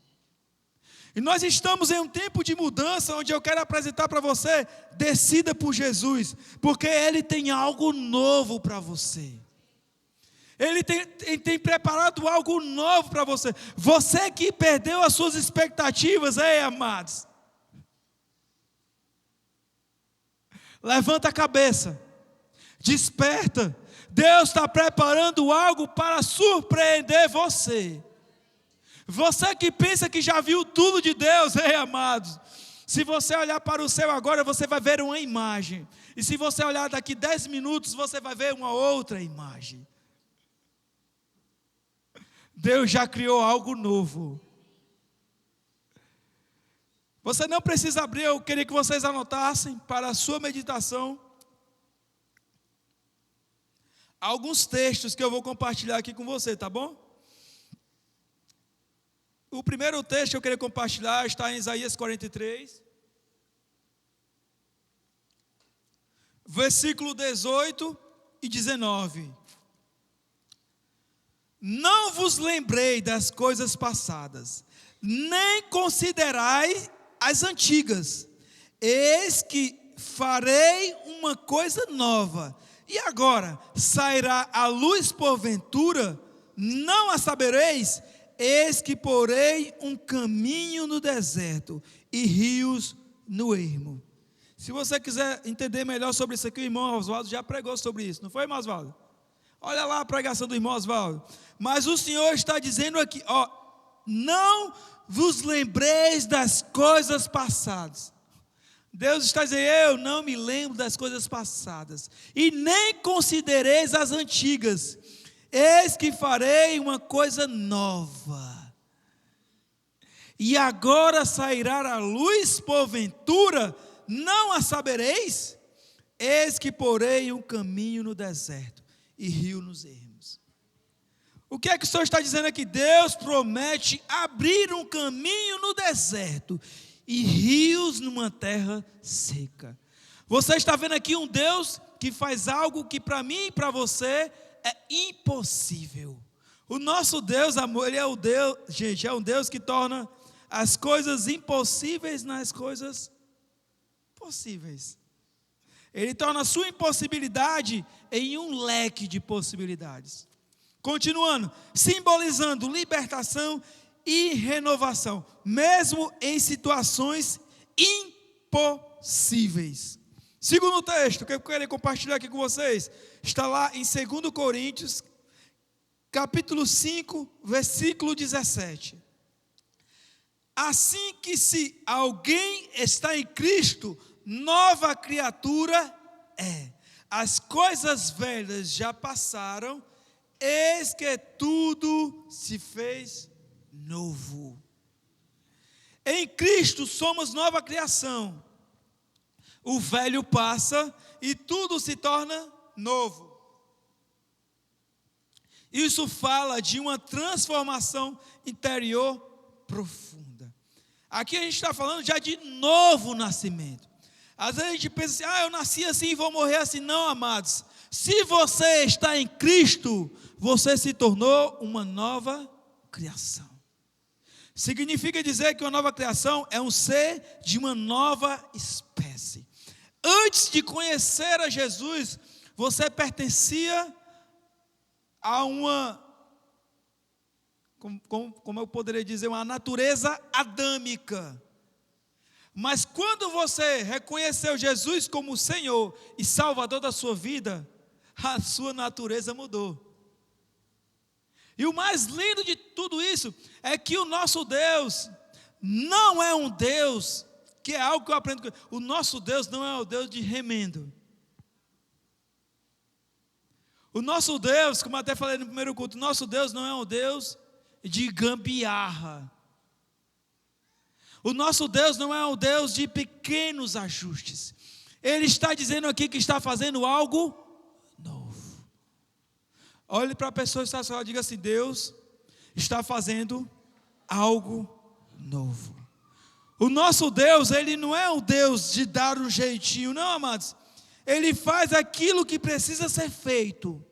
E nós estamos em um tempo de mudança, onde eu quero apresentar para você, decida por Jesus, porque Ele tem algo novo para você. Ele tem preparado algo novo para você. Você que perdeu as suas expectativas, ei, amados. Levanta a cabeça. Desperta. Deus está preparando algo para surpreender você. Você que pensa que já viu tudo de Deus, ei, amados. Se você olhar para o céu agora, você vai ver uma imagem. E se você olhar daqui 10 minutos, você vai ver uma outra imagem. Deus já criou algo novo. Você não precisa abrir, eu queria que vocês anotassem para a sua meditação alguns textos que eu vou compartilhar aqui com você, tá bom? O primeiro texto que eu queria compartilhar está em Isaías 43, versículo 18 e 19. Não vos lembrei das coisas passadas, nem considerai as antigas. Eis que farei uma coisa nova, e agora sairá a luz porventura, não a sabereis? Eis que porei um caminho no deserto, e rios no ermo. Se você quiser entender melhor sobre isso aqui, o irmão Oswaldo já pregou sobre isso, não foi, irmão Oswaldo? Olha lá a pregação do irmão Oswaldo. Mas o Senhor está dizendo aqui, não vos lembreis das coisas passadas. Deus está dizendo, eu não me lembro das coisas passadas, e nem considereis as antigas. Eis que farei uma coisa nova, e agora sairá a luz porventura, não a sabereis? Eis que porei um caminho no deserto, e rio nos ermos. O que é que o Senhor está dizendo aqui? Deus promete abrir um caminho no deserto e rios numa terra seca. Você está vendo aqui um Deus que faz algo que para mim e para você é impossível. O nosso Deus, amor, Ele é o Deus, gente, é um Deus que torna as coisas impossíveis nas coisas possíveis. Ele torna a sua impossibilidade em um leque de possibilidades. Continuando, simbolizando libertação e renovação, mesmo em situações impossíveis. Segundo texto que eu quero compartilhar aqui com vocês, está lá em 2 Coríntios, capítulo 5, versículo 17. Assim que se alguém está em Cristo, nova criatura é. As coisas velhas já passaram, eis que tudo se fez novo. Em Cristo somos nova criação. O velho passa e tudo se torna novo. Isso fala de uma transformação interior profunda. Aqui a gente está falando já de novo nascimento. Às vezes a gente pensa assim, eu nasci assim e vou morrer assim. Não, amados. Se você está em Cristo, você se tornou uma nova criação. Significa dizer que uma nova criação é um ser de uma nova espécie. Antes de conhecer a Jesus, você pertencia a uma, como eu poderia dizer, uma natureza adâmica. Mas quando você reconheceu Jesus como Senhor e Salvador da sua vida, a sua natureza mudou. E o mais lindo de tudo isso é que o nosso Deus não é um Deus, que é algo que eu aprendo, o nosso Deus não é o Deus de remendo. O nosso Deus, como eu até falei no primeiro culto, o nosso Deus não é um Deus de gambiarra. O nosso Deus não é um Deus de pequenos ajustes. Ele está dizendo aqui que está fazendo algo novo. Olhe para a pessoa que está ao seu lado e diga assim, Deus está fazendo algo novo. O nosso Deus, Ele não é um Deus de dar um jeitinho, não, amados. Ele faz aquilo que precisa ser feito,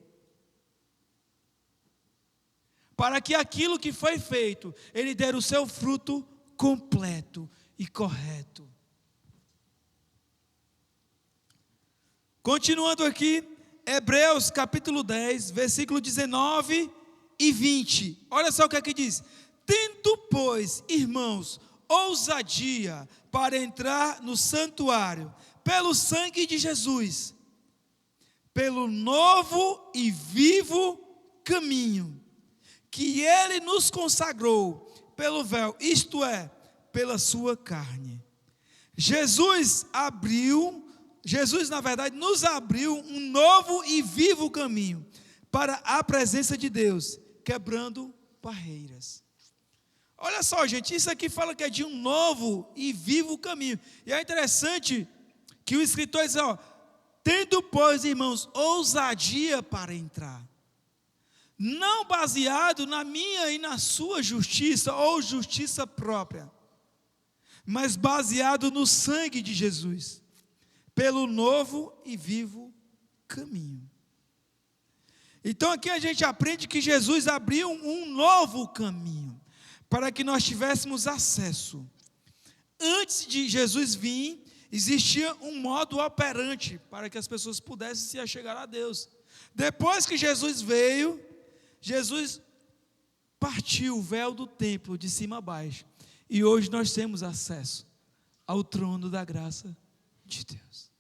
para que aquilo que foi feito, Ele dê o seu fruto completo e correto. Continuando aqui, Hebreus capítulo 10, versículo 19 e 20. Olha só o que aqui diz: tendo, pois, irmãos, ousadia para entrar no santuário, pelo sangue de Jesus, pelo novo e vivo caminho, que Ele nos consagrou pelo véu, isto é, pela sua carne. Jesus, na verdade, nos abriu um novo e vivo caminho para a presença de Deus, quebrando barreiras. Olha só, gente, isso aqui fala que é de um novo e vivo caminho. E é interessante que o escritor diz, tendo, pois, irmãos, ousadia para entrar. Não baseado na minha e na sua justiça, ou justiça própria, mas baseado no sangue de Jesus, pelo novo e vivo caminho. Então aqui a gente aprende que Jesus abriu um novo caminho, para que nós tivéssemos acesso. Antes de Jesus vir, existia um modo operante, para que as pessoas pudessem se achegar a Deus. Depois que Jesus veio, Jesus partiu o véu do templo de cima a baixo, e hoje nós temos acesso ao trono da graça de Deus.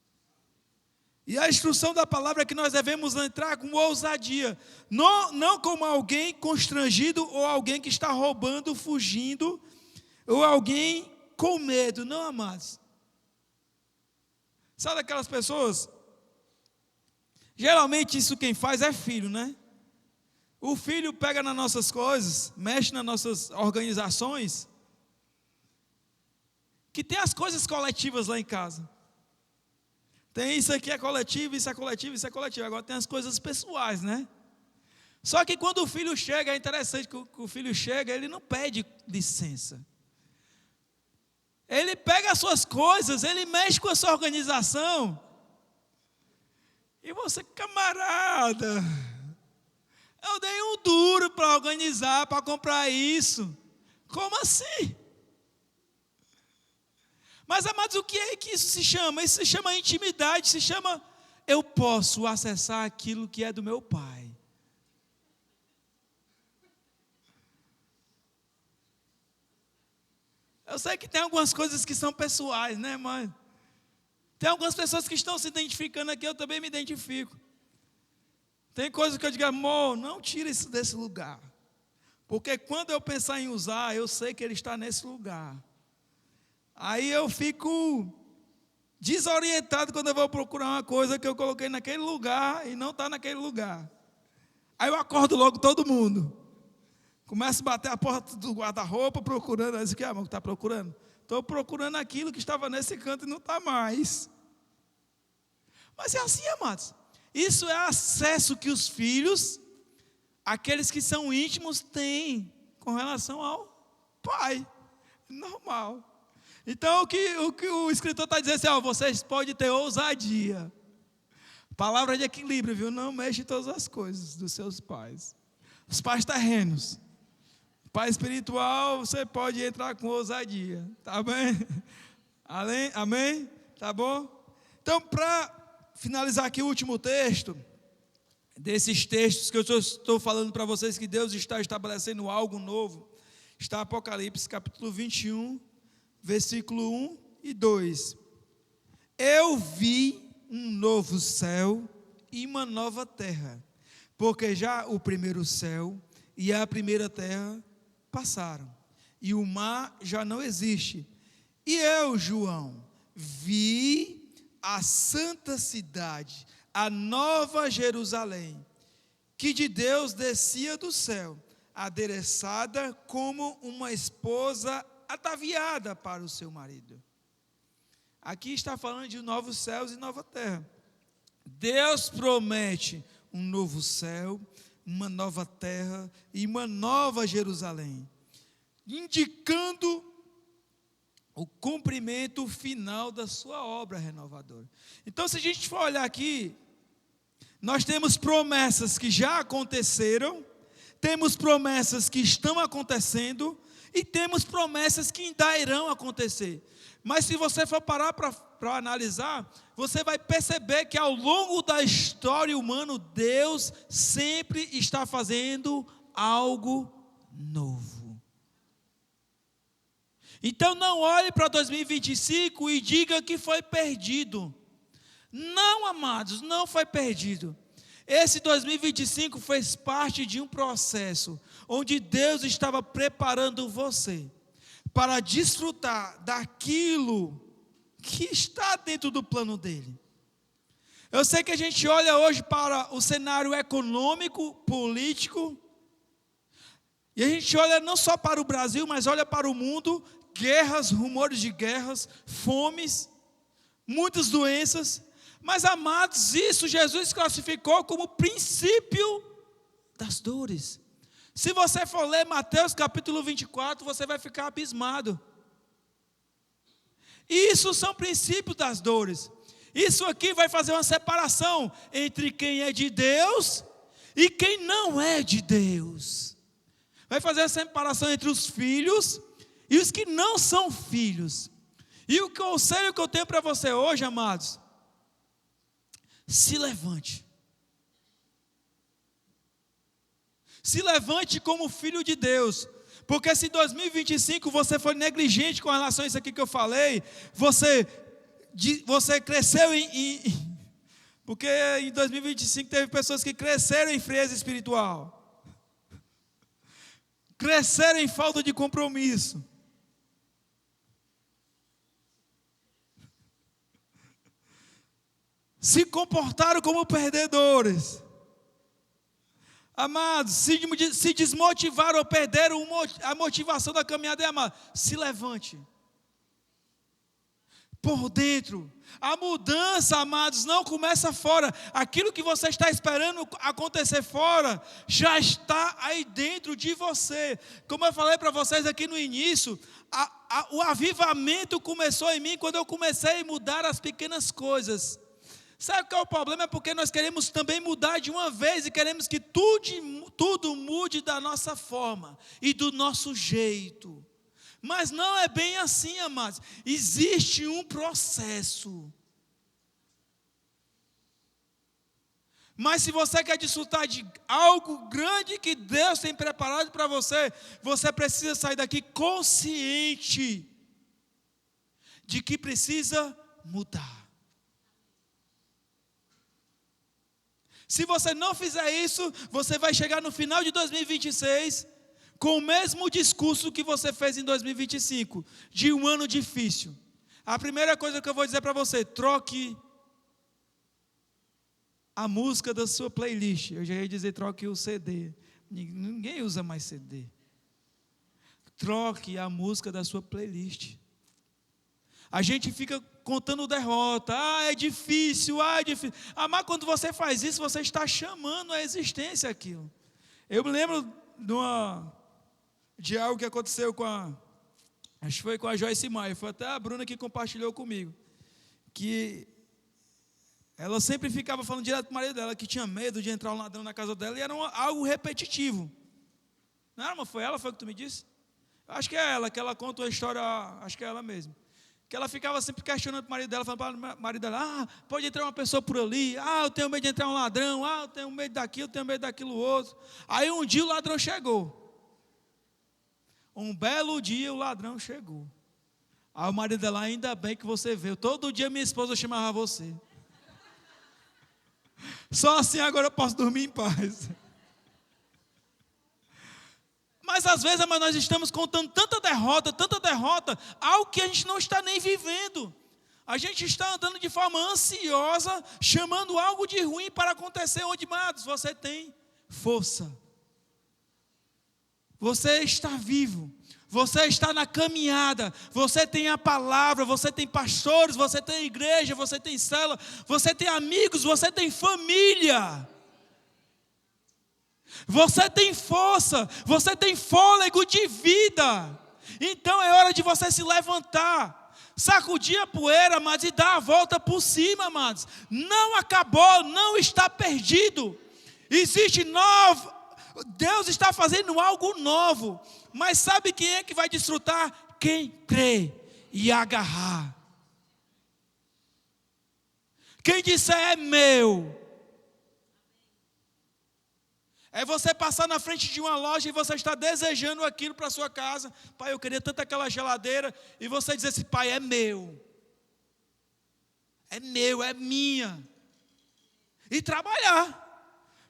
E a instrução da palavra é que nós devemos entrar com ousadia, não como alguém constrangido, ou alguém que está roubando, fugindo, ou alguém com medo, não, amados. Sabe aquelas pessoas? Geralmente isso quem faz é filho, né? O filho pega nas nossas coisas, mexe nas nossas organizações, que tem as coisas coletivas lá em casa. Tem isso aqui é coletivo, isso é coletivo, isso é coletivo. Agora tem as coisas pessoais, né? Só que quando o filho chega, é interessante que o filho chega, ele não pede licença. Ele pega as suas coisas, ele mexe com a sua organização. E você, camarada, eu dei um duro para organizar, para comprar isso. Como assim? Mas, amados, o que é que isso se chama? Isso se chama intimidade, se chama eu posso acessar aquilo que é do meu Pai. Eu sei que tem algumas coisas que são pessoais, né, mas tem algumas pessoas que estão se identificando aqui, eu também me identifico. Tem coisas que eu digo, amor, não tira isso desse lugar. Porque quando eu pensar em usar, eu sei que ele está nesse lugar. Aí eu fico desorientado quando eu vou procurar uma coisa que eu coloquei naquele lugar e não está naquele lugar. Aí eu acordo logo todo mundo. Começo a bater a porta do guarda-roupa procurando. Aí diz, o que, amor, que está procurando? Estou procurando aquilo que estava nesse canto e não está mais. Mas é assim, amados. Isso é acesso que os filhos, aqueles que são íntimos, têm com relação ao Pai. Normal. Então, o que o escritor está dizendo assim, vocês podem ter ousadia. Palavra de equilíbrio, viu? Não mexe em todas as coisas dos seus pais. Os pais terrenos. Pai espiritual, você pode entrar com ousadia. Tá bem? Amém? Tá bom? Então, para finalizar aqui o último texto, desses textos que eu estou falando para vocês que Deus está estabelecendo algo novo, está Apocalipse capítulo 21, versículo 1 e 2. Eu vi um novo céu e uma nova terra, porque já o primeiro céu e a primeira terra passaram, e o mar já não existe. E eu, João, vi a santa cidade, a nova Jerusalém, que de Deus descia do céu, adereçada como uma esposa ataviada para o seu marido. Aqui está falando de novos céus e nova terra. Deus promete um novo céu, uma nova terra e uma nova Jerusalém, indicando o cumprimento final da sua obra renovadora. Então, se a gente for olhar aqui, nós temos promessas que já aconteceram, temos promessas que estão acontecendo, E temos promessas que ainda irão acontecer. Mas se você for parar para analisar, você vai perceber que ao longo da história humana, Deus sempre está fazendo algo novo. Então não olhe para 2025 e diga que foi perdido. Não, amados, não foi perdido. Esse 2025 fez parte de um processo onde Deus estava preparando você para desfrutar daquilo que está dentro do plano dele. Eu sei que a gente olha hoje para o cenário econômico, político, e a gente olha não só para o Brasil, mas olha para o mundo, guerras, rumores de guerras, fomes, muitas doenças. Mas, amados, isso Jesus classificou como princípio das dores. Se você for ler Mateus capítulo 24, você vai ficar abismado. Isso são princípios das dores. Isso aqui vai fazer uma separação entre quem é de Deus e quem não é de Deus. Vai fazer a separação entre os filhos e os que não são filhos. E o conselho que eu tenho para você hoje, amados, se levante. Se levante como filho de Deus. Porque se em 2025 você foi negligente com relação a isso aqui que eu falei, você cresceu porque em 2025 teve pessoas que cresceram em frieza espiritual. Cresceram em falta de compromisso. Se comportaram como perdedores. Amados, se desmotivaram ou perderam a motivação da caminhada, amado, se levante. Por dentro. A mudança, amados, não começa fora. Aquilo que você está esperando acontecer fora, já está aí dentro de você. Como eu falei para vocês aqui no início, o avivamento começou em mim quando eu comecei a mudar as pequenas coisas. Sabe qual é o problema? É porque nós queremos também mudar de uma vez e queremos que tudo mude da nossa forma e do nosso jeito. Mas não é bem assim, amados. Existe um processo. Mas se você quer desfrutar de algo grande que Deus tem preparado para você, você precisa sair daqui consciente de que precisa mudar. Se você não fizer isso, você vai chegar no final de 2026 com o mesmo discurso que você fez em 2025, de um ano difícil. A primeira coisa que eu vou dizer para você, troque a música da sua playlist. Eu já ia dizer troque o CD. Ninguém usa mais CD. Troque a música da sua playlist. A gente fica contando derrota. É difícil, é difícil. Mas quando você faz isso, você está chamando a existência aquilo. Eu me lembro de algo que aconteceu acho que foi com a Joyce Maia. Foi até a Bruna que compartilhou comigo. Que ela sempre ficava falando direto para o marido dela que tinha medo de entrar um ladrão na casa dela. E era algo repetitivo. Não era, foi ela? Foi o que tu me disse? Acho que é ela, que ela conta uma história, acho que é ela mesma. Que ela ficava sempre questionando o marido dela, falando para o marido dela, pode entrar uma pessoa por ali, eu tenho medo de entrar um ladrão, eu tenho medo daquilo, eu tenho medo daquilo outro. Aí um dia o ladrão chegou. Um belo dia o ladrão chegou. Aí o marido dela, ainda bem que você veio, todo dia minha esposa chamava você. Só assim agora eu posso dormir em paz. Mas às vezes nós estamos contando tanta derrota, algo que a gente não está nem vivendo. A gente está andando de forma ansiosa, chamando algo de ruim para acontecer, onde, amados, você tem força. Você está vivo, você está na caminhada, você tem a palavra, você tem pastores, você tem igreja, você tem célula, você tem amigos, você tem família. Você tem força, você tem fôlego de vida. Então é hora de você se levantar, sacudir a poeira, amados, e dar a volta por cima, amados. Não acabou, não está perdido. Existe Deus está fazendo algo novo. Mas sabe quem é que vai desfrutar? Quem crê e agarrar. Quem disser é meu. É você passar na frente de uma loja e você está desejando aquilo para sua casa. Pai, eu queria tanto aquela geladeira. E você dizer assim, pai, é meu. É meu, é minha. E trabalhar.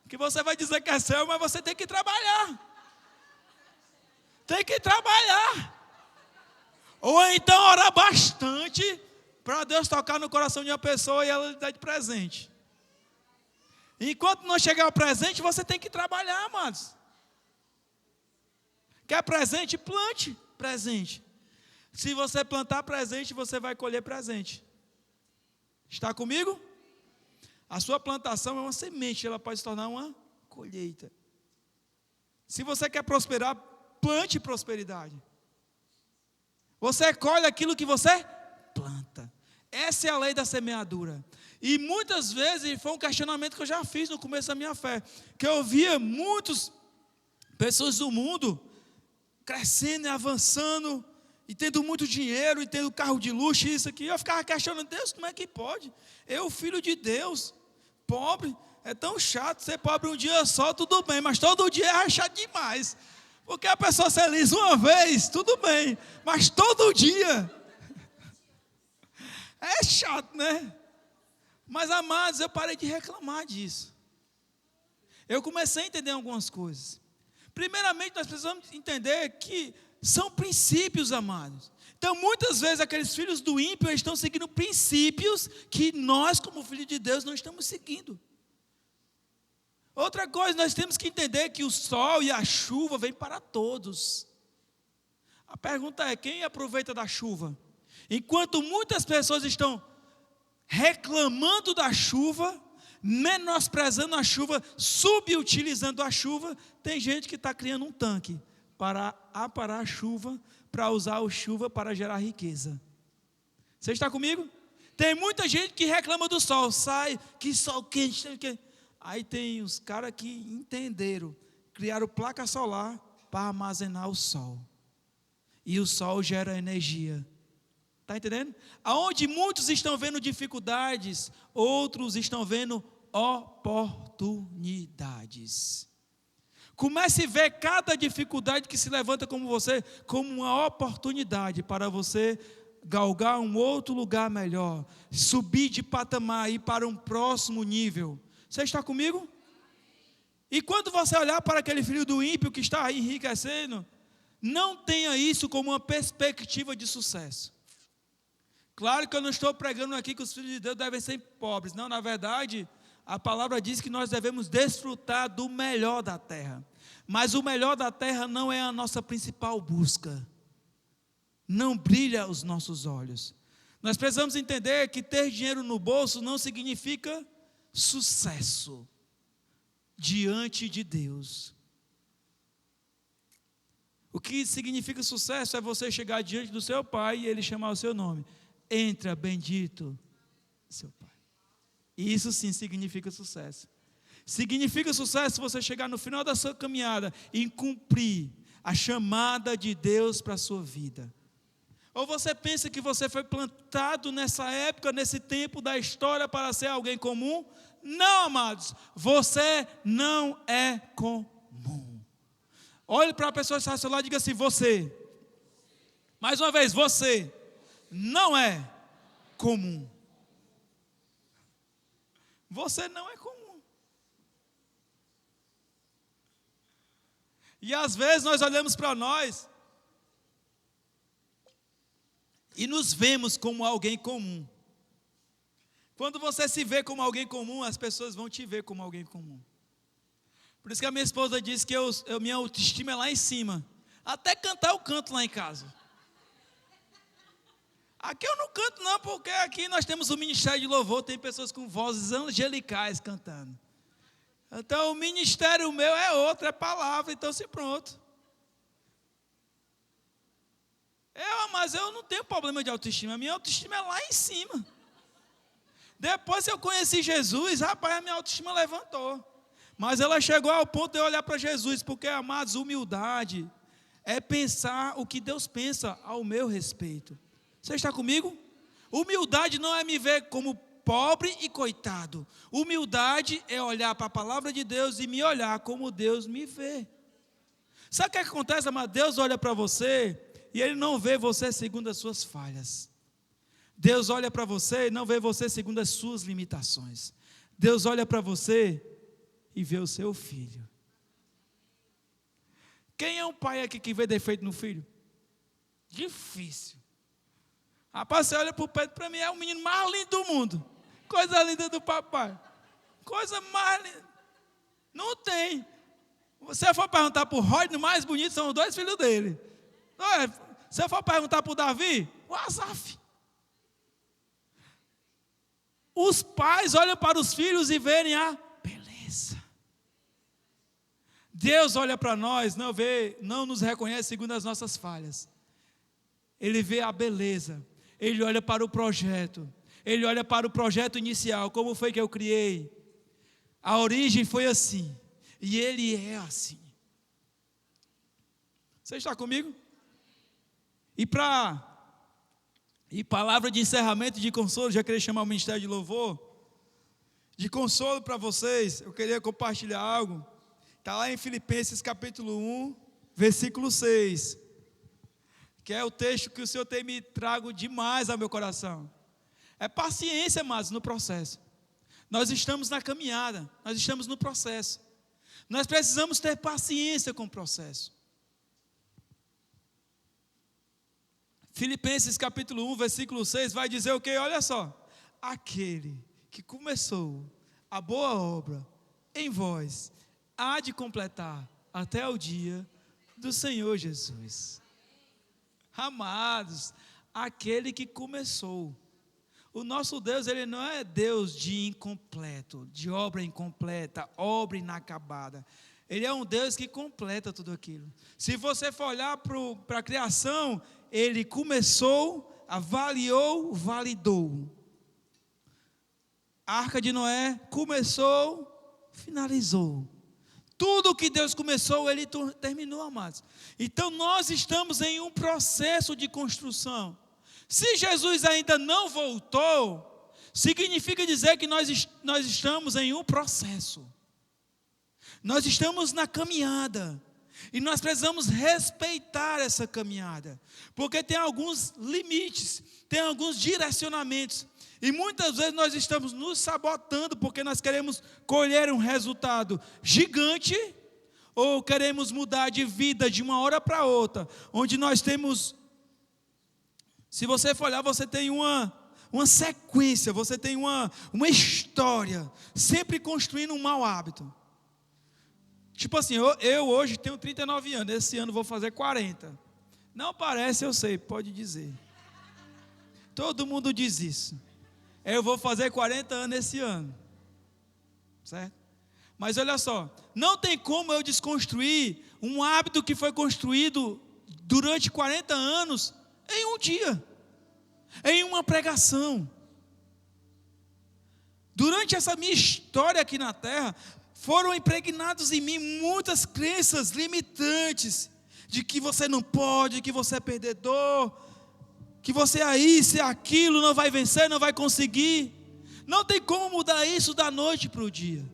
Porque você vai dizer que é seu, mas você tem que trabalhar. Tem que trabalhar. Ou então orar bastante para Deus tocar no coração de uma pessoa e ela lhe dar de presente. Enquanto não chegar o presente, você tem que trabalhar, amados. Quer presente? Plante presente. Se você plantar presente, você vai colher presente. Está comigo? A sua plantação é uma semente, ela pode se tornar uma colheita. Se você quer prosperar, plante prosperidade. Você colhe aquilo que você planta. Essa é a lei da semeadura. E muitas vezes, foi um questionamento que eu já fiz no começo da minha fé, que eu via muitas pessoas do mundo crescendo e avançando, e tendo muito dinheiro, e tendo carro de luxo, isso aqui. Eu ficava questionando, Deus, como é que pode? Eu, filho de Deus, pobre, é tão chato ser pobre um dia só, tudo bem, mas todo dia é chato demais. Porque a pessoa ser feliz uma vez, tudo bem, mas todo dia é chato, né? Mas, amados, eu parei de reclamar disso. Eu comecei a entender algumas coisas. Primeiramente, nós precisamos entender que são princípios, amados. Então, muitas vezes, aqueles filhos do ímpio estão seguindo princípios que nós, como filhos de Deus, não estamos seguindo. Outra coisa, nós temos que entender que o sol e a chuva vêm para todos. A pergunta é, quem aproveita da chuva? Enquanto muitas pessoas estão reclamando da chuva, menosprezando a chuva, subutilizando a chuva, tem gente que está criando um tanque para aparar a chuva, para usar a chuva para gerar riqueza. Você está comigo? Tem muita gente que reclama do sol, sai, que sol quente. Aí tem os caras que entenderam, criaram placa solar para armazenar o sol. E o sol gera energia. Está entendendo? Aonde muitos estão vendo dificuldades, outros estão vendo oportunidades. Comece a ver cada dificuldade que se levanta como você, como uma oportunidade para você galgar um outro lugar melhor, subir de patamar, ir para um próximo nível. Você está comigo? E quando você olhar para aquele filho do ímpio que está enriquecendo, não tenha isso como uma perspectiva de sucesso. Claro que eu não estou pregando aqui que os filhos de Deus devem ser pobres. Não, na verdade, a palavra diz que nós devemos desfrutar do melhor da terra. Mas o melhor da terra não é a nossa principal busca. Não brilha os nossos olhos. Nós precisamos entender que ter dinheiro no bolso não significa sucesso diante de Deus. O que significa sucesso é você chegar diante do seu pai e ele chamar o seu nome. Entra, bendito, seu pai. Isso sim significa sucesso. Significa sucesso você chegar no final da sua caminhada e cumprir a chamada de Deus para a sua vida. Ou você pensa que você foi plantado nessa época, nesse tempo da história para ser alguém comum? Não, amados, você não é comum. Olhe para a pessoa que está ao seu lado e diga assim, você. Mais uma vez, você não é comum. Você não é comum. E às vezes nós olhamos para nós e nos vemos como alguém comum. Quando você se vê como alguém comum, as pessoas vão te ver como alguém comum. Por isso que a minha esposa diz que minha autoestima é lá em cima. Até cantar eu canto lá em casa. Aqui eu não canto não, porque aqui nós temos o ministério de louvor, tem pessoas com vozes angelicais cantando. Então o ministério meu é outro, é palavra, então se pronto. Mas eu não tenho problema de autoestima, a minha autoestima é lá em cima. Depois que eu conheci Jesus, rapaz, a minha autoestima levantou. Mas ela chegou ao ponto de eu olhar para Jesus, porque, amados, humildade é pensar o que Deus pensa ao meu respeito. Você está comigo? Humildade não é me ver como pobre e coitado. Humildade é olhar para a palavra de Deus e me olhar como Deus me vê. Sabe o que acontece, amado? Deus olha para você e Ele não vê você segundo as suas falhas. Deus olha para você e não vê você segundo as suas limitações. Deus olha para você e vê o seu filho. Quem é um pai aqui que vê defeito no filho? Difícil. Rapaz, você olha para o Pedro, para mim é o menino mais lindo do mundo. Coisa linda do papai. Coisa mais linda. Não tem. Se eu for perguntar para o Rodney, o mais bonito são os dois filhos dele. Se eu for perguntar para o Davi, o Asaf. Os pais olham para os filhos e verem a beleza. Deus olha para nós, não nos reconhece segundo as nossas falhas. Ele vê a beleza. Ele olha para o projeto. Ele olha para o projeto inicial. Como foi que eu criei? A origem foi assim. E Ele é assim. Você está comigo? E palavra de encerramento e de consolo, já queria chamar o Ministério de Louvor. De consolo para vocês, eu queria compartilhar algo. Está lá em Filipenses capítulo 1, versículo 6. Que é o texto que o Senhor tem me trago demais ao meu coração. É paciência, mas no processo. Nós estamos na caminhada, nós estamos no processo. Nós precisamos ter paciência com o processo. Filipenses capítulo 1, versículo 6 vai dizer o quê? Olha só. Aquele que começou a boa obra em vós, há de completar até o dia do Senhor Jesus. Amados, aquele que começou. O nosso Deus, Ele não é Deus de incompleto, de obra incompleta, obra inacabada. Ele é um Deus que completa tudo aquilo. Se você for olhar para a criação, Ele começou, avaliou, validou. A Arca de Noé começou, finalizou. Tudo que Deus começou, Ele terminou, amados. Então nós estamos em um processo de construção. Se Jesus ainda não voltou, significa dizer que nós estamos em um processo. Nós estamos na caminhada. E nós precisamos respeitar essa caminhada. Porque tem alguns limites, tem alguns direcionamentos. E muitas vezes nós estamos nos sabotando porque nós queremos colher um resultado gigante ou queremos mudar de vida de uma hora para outra, onde nós temos, se você for olhar, você tem uma sequência, você tem uma história, sempre construindo um mau hábito. Tipo assim, eu hoje tenho 39 anos, esse ano vou fazer 40. Não parece, eu sei, pode dizer. Todo mundo diz isso. Eu vou fazer 40 anos esse ano. Certo? Mas olha só, não tem como eu desconstruir um hábito que foi construído durante 40 anos em um dia, em uma pregação. Durante essa minha história aqui na terra, foram impregnados em mim muitas crenças limitantes, de que você não pode, que você é perdedor, que você é isso e aquilo, não vai vencer, não vai conseguir. Não tem como mudar isso da noite para o dia.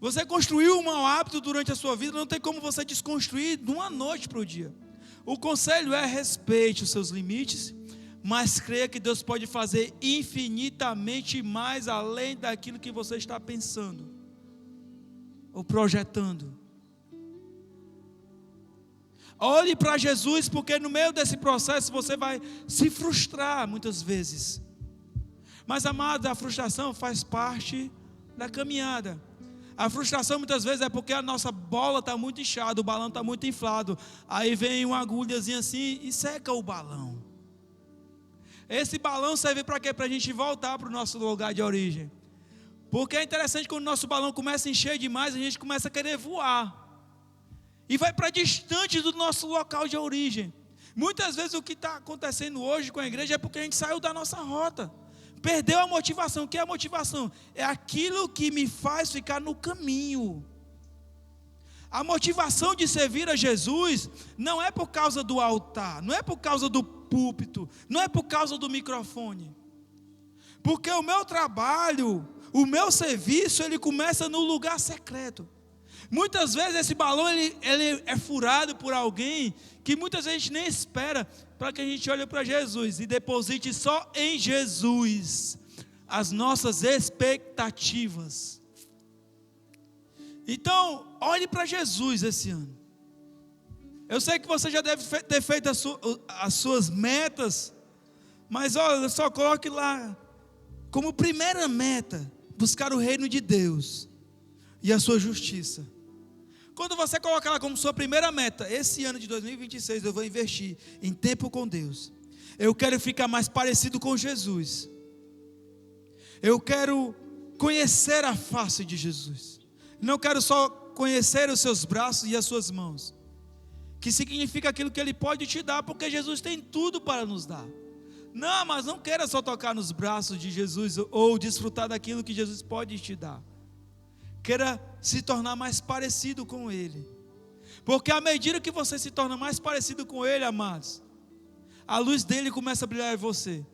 Você construiu um mau hábito durante a sua vida, não tem como você desconstruir de uma noite para o dia. O conselho é: respeite os seus limites, mas creia que Deus pode fazer infinitamente mais além daquilo que você está pensando ou projetando. Olhe para Jesus, porque no meio desse processo você vai se frustrar muitas vezes. Mas, amado, a frustração faz parte da caminhada. A frustração muitas vezes é porque a nossa bola está muito inchada, o balão está muito inflado. Aí vem uma agulhazinha assim e seca o balão. Esse balão serve para quê? Para a gente voltar para o nosso lugar de origem. Porque é interessante, quando o nosso balão começa a encher demais, a gente começa a querer voar. E vai para distante do nosso local de origem. Muitas vezes o que está acontecendo hoje com a igreja é porque a gente saiu da nossa rota. Perdeu a motivação. O que é a motivação? É aquilo que me faz ficar no caminho. A motivação de servir a Jesus não é por causa do altar, não é por causa do púlpito, não é por causa do microfone. Porque o meu trabalho, o meu serviço, ele começa no lugar secreto. Muitas vezes esse balão ele é furado por alguém que muitas vezes a gente nem espera, para que a gente olhe para Jesus e deposite só em Jesus as nossas expectativas. Então, olhe para Jesus esse ano. Eu sei que você já deve ter feito as suas metas, mas olha, só coloque lá como primeira meta, buscar o reino de Deus e a sua justiça. Quando você colocar lá como sua primeira meta, esse ano de 2026 eu vou investir em tempo com Deus. Eu quero ficar mais parecido com Jesus. Eu quero conhecer a face de Jesus. Não quero só conhecer os seus braços e as suas mãos, que significa aquilo que Ele pode te dar, porque Jesus tem tudo para nos dar. Não, mas não queira só tocar nos braços de Jesus ou desfrutar daquilo que Jesus pode te dar. Queira se tornar mais parecido com Ele, porque à medida que você se torna mais parecido com Ele, amados, a luz dele começa a brilhar em você,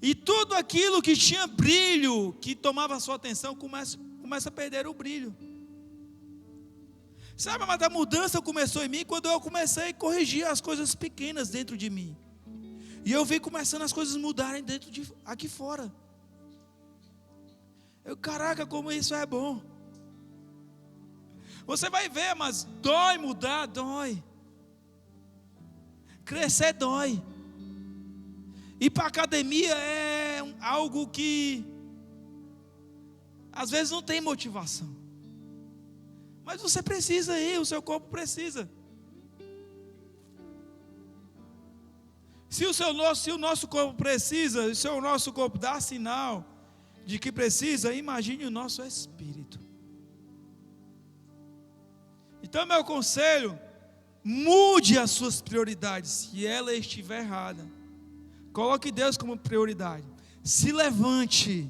e tudo aquilo que tinha brilho, que tomava a sua atenção, começa a perder o brilho. Sabe, mas a mudança começou em mim quando eu comecei a corrigir as coisas pequenas dentro de mim, e eu vi começando as coisas mudarem aqui fora. Caraca, como isso é bom. Você vai ver, mas dói mudar, dói. Crescer dói. Ir para a academia é algo que às vezes não tem motivação, mas você precisa ir, o seu corpo precisa. Se o nosso corpo precisa, se o nosso corpo dá sinal de que precisa, imagine o nosso espírito. Então, meu conselho, mude as suas prioridades. Se ela estiver errada, coloque Deus como prioridade. Se levante.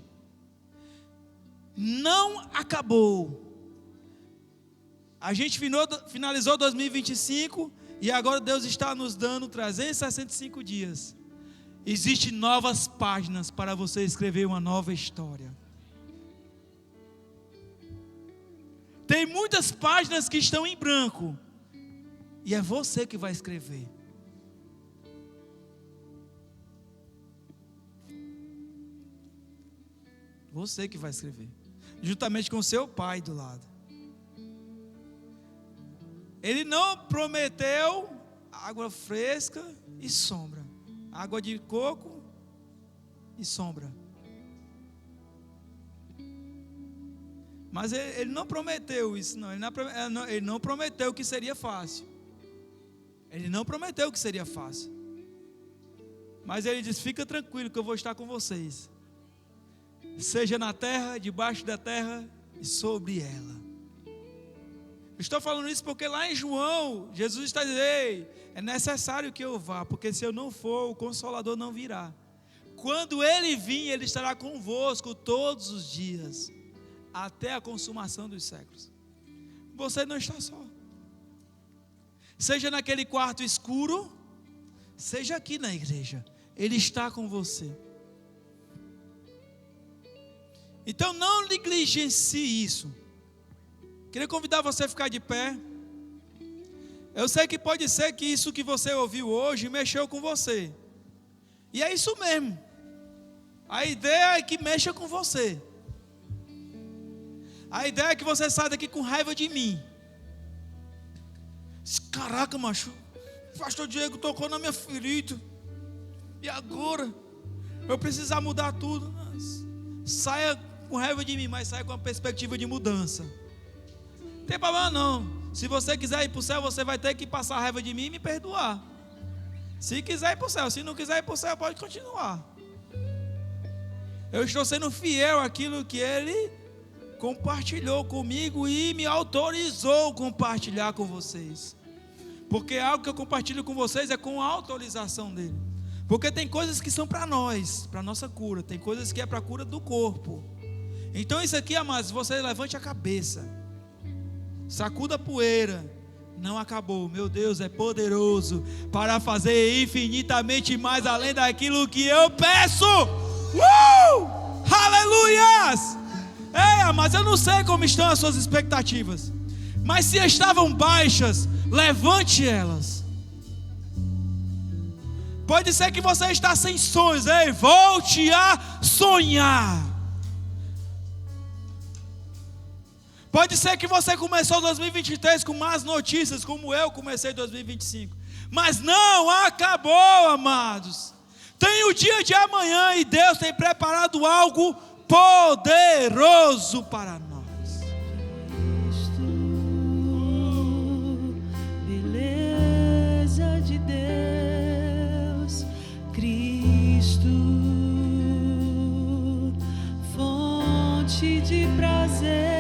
Não acabou. A gente finalizou 2025 e agora Deus está nos dando 365 dias. Existem novas páginas para você escrever uma nova história. Tem muitas páginas que estão em branco, e é você que vai escrever. Você que vai escrever, juntamente com seu pai do lado. Ele não prometeu água fresca e sombra, água de coco e sombra. Mas ele não prometeu isso, não. Ele não prometeu que seria fácil. Ele não prometeu que seria fácil. Mas ele disse: fica tranquilo que eu vou estar com vocês. Seja na terra, debaixo da terra e sobre ela. Estou falando isso porque lá em João, Jesus está dizendo: ei, é necessário que eu vá, porque se eu não for, o Consolador não virá. Quando Ele vir, Ele estará convosco todos os dias, até a consumação dos séculos. Você não está só. Seja naquele quarto escuro, seja aqui na igreja, Ele está com você. Então não negligencie isso. Queria convidar você a ficar de pé. Eu sei que pode ser que isso que você ouviu hoje mexeu com você, e é isso mesmo. A ideia é que mexa com você. A ideia é que você saia daqui com raiva de mim. Caraca, macho, o pastor Diego tocou na minha ferida, e agora? Eu precisar mudar tudo. Saia com raiva de mim, mas saia com a perspectiva de mudança. Não tem problema não. Se você quiser ir para o céu, você vai ter que passar a raiva de mim e me perdoar. Se quiser ir para o céu, se não quiser ir para o céu, pode continuar. Eu estou sendo fiel àquilo que Ele compartilhou comigo e me autorizou a compartilhar com vocês. Porque algo que eu compartilho com vocês é com a autorização dEle. Porque tem coisas que são para nós, para nossa cura. Tem coisas que é para a cura do corpo. Então isso aqui, amados, você levante a cabeça, sacuda a poeira. Não acabou, meu Deus é poderoso para fazer infinitamente mais além daquilo que eu peço. Aleluias! Mas eu não sei como estão as suas expectativas, mas se estavam baixas, levante elas. Pode ser que você está sem sonhos, volte a sonhar. Pode ser que você começou 2023 com más notícias, como eu comecei 2025. Mas não acabou, amados. Tem o dia de amanhã e Deus tem preparado algo poderoso para nós. Beleza de Deus, Cristo, fonte de prazer.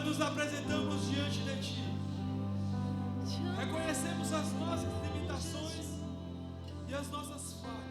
Nós nos apresentamos diante de Ti. Reconhecemos as nossas limitações e as nossas falhas.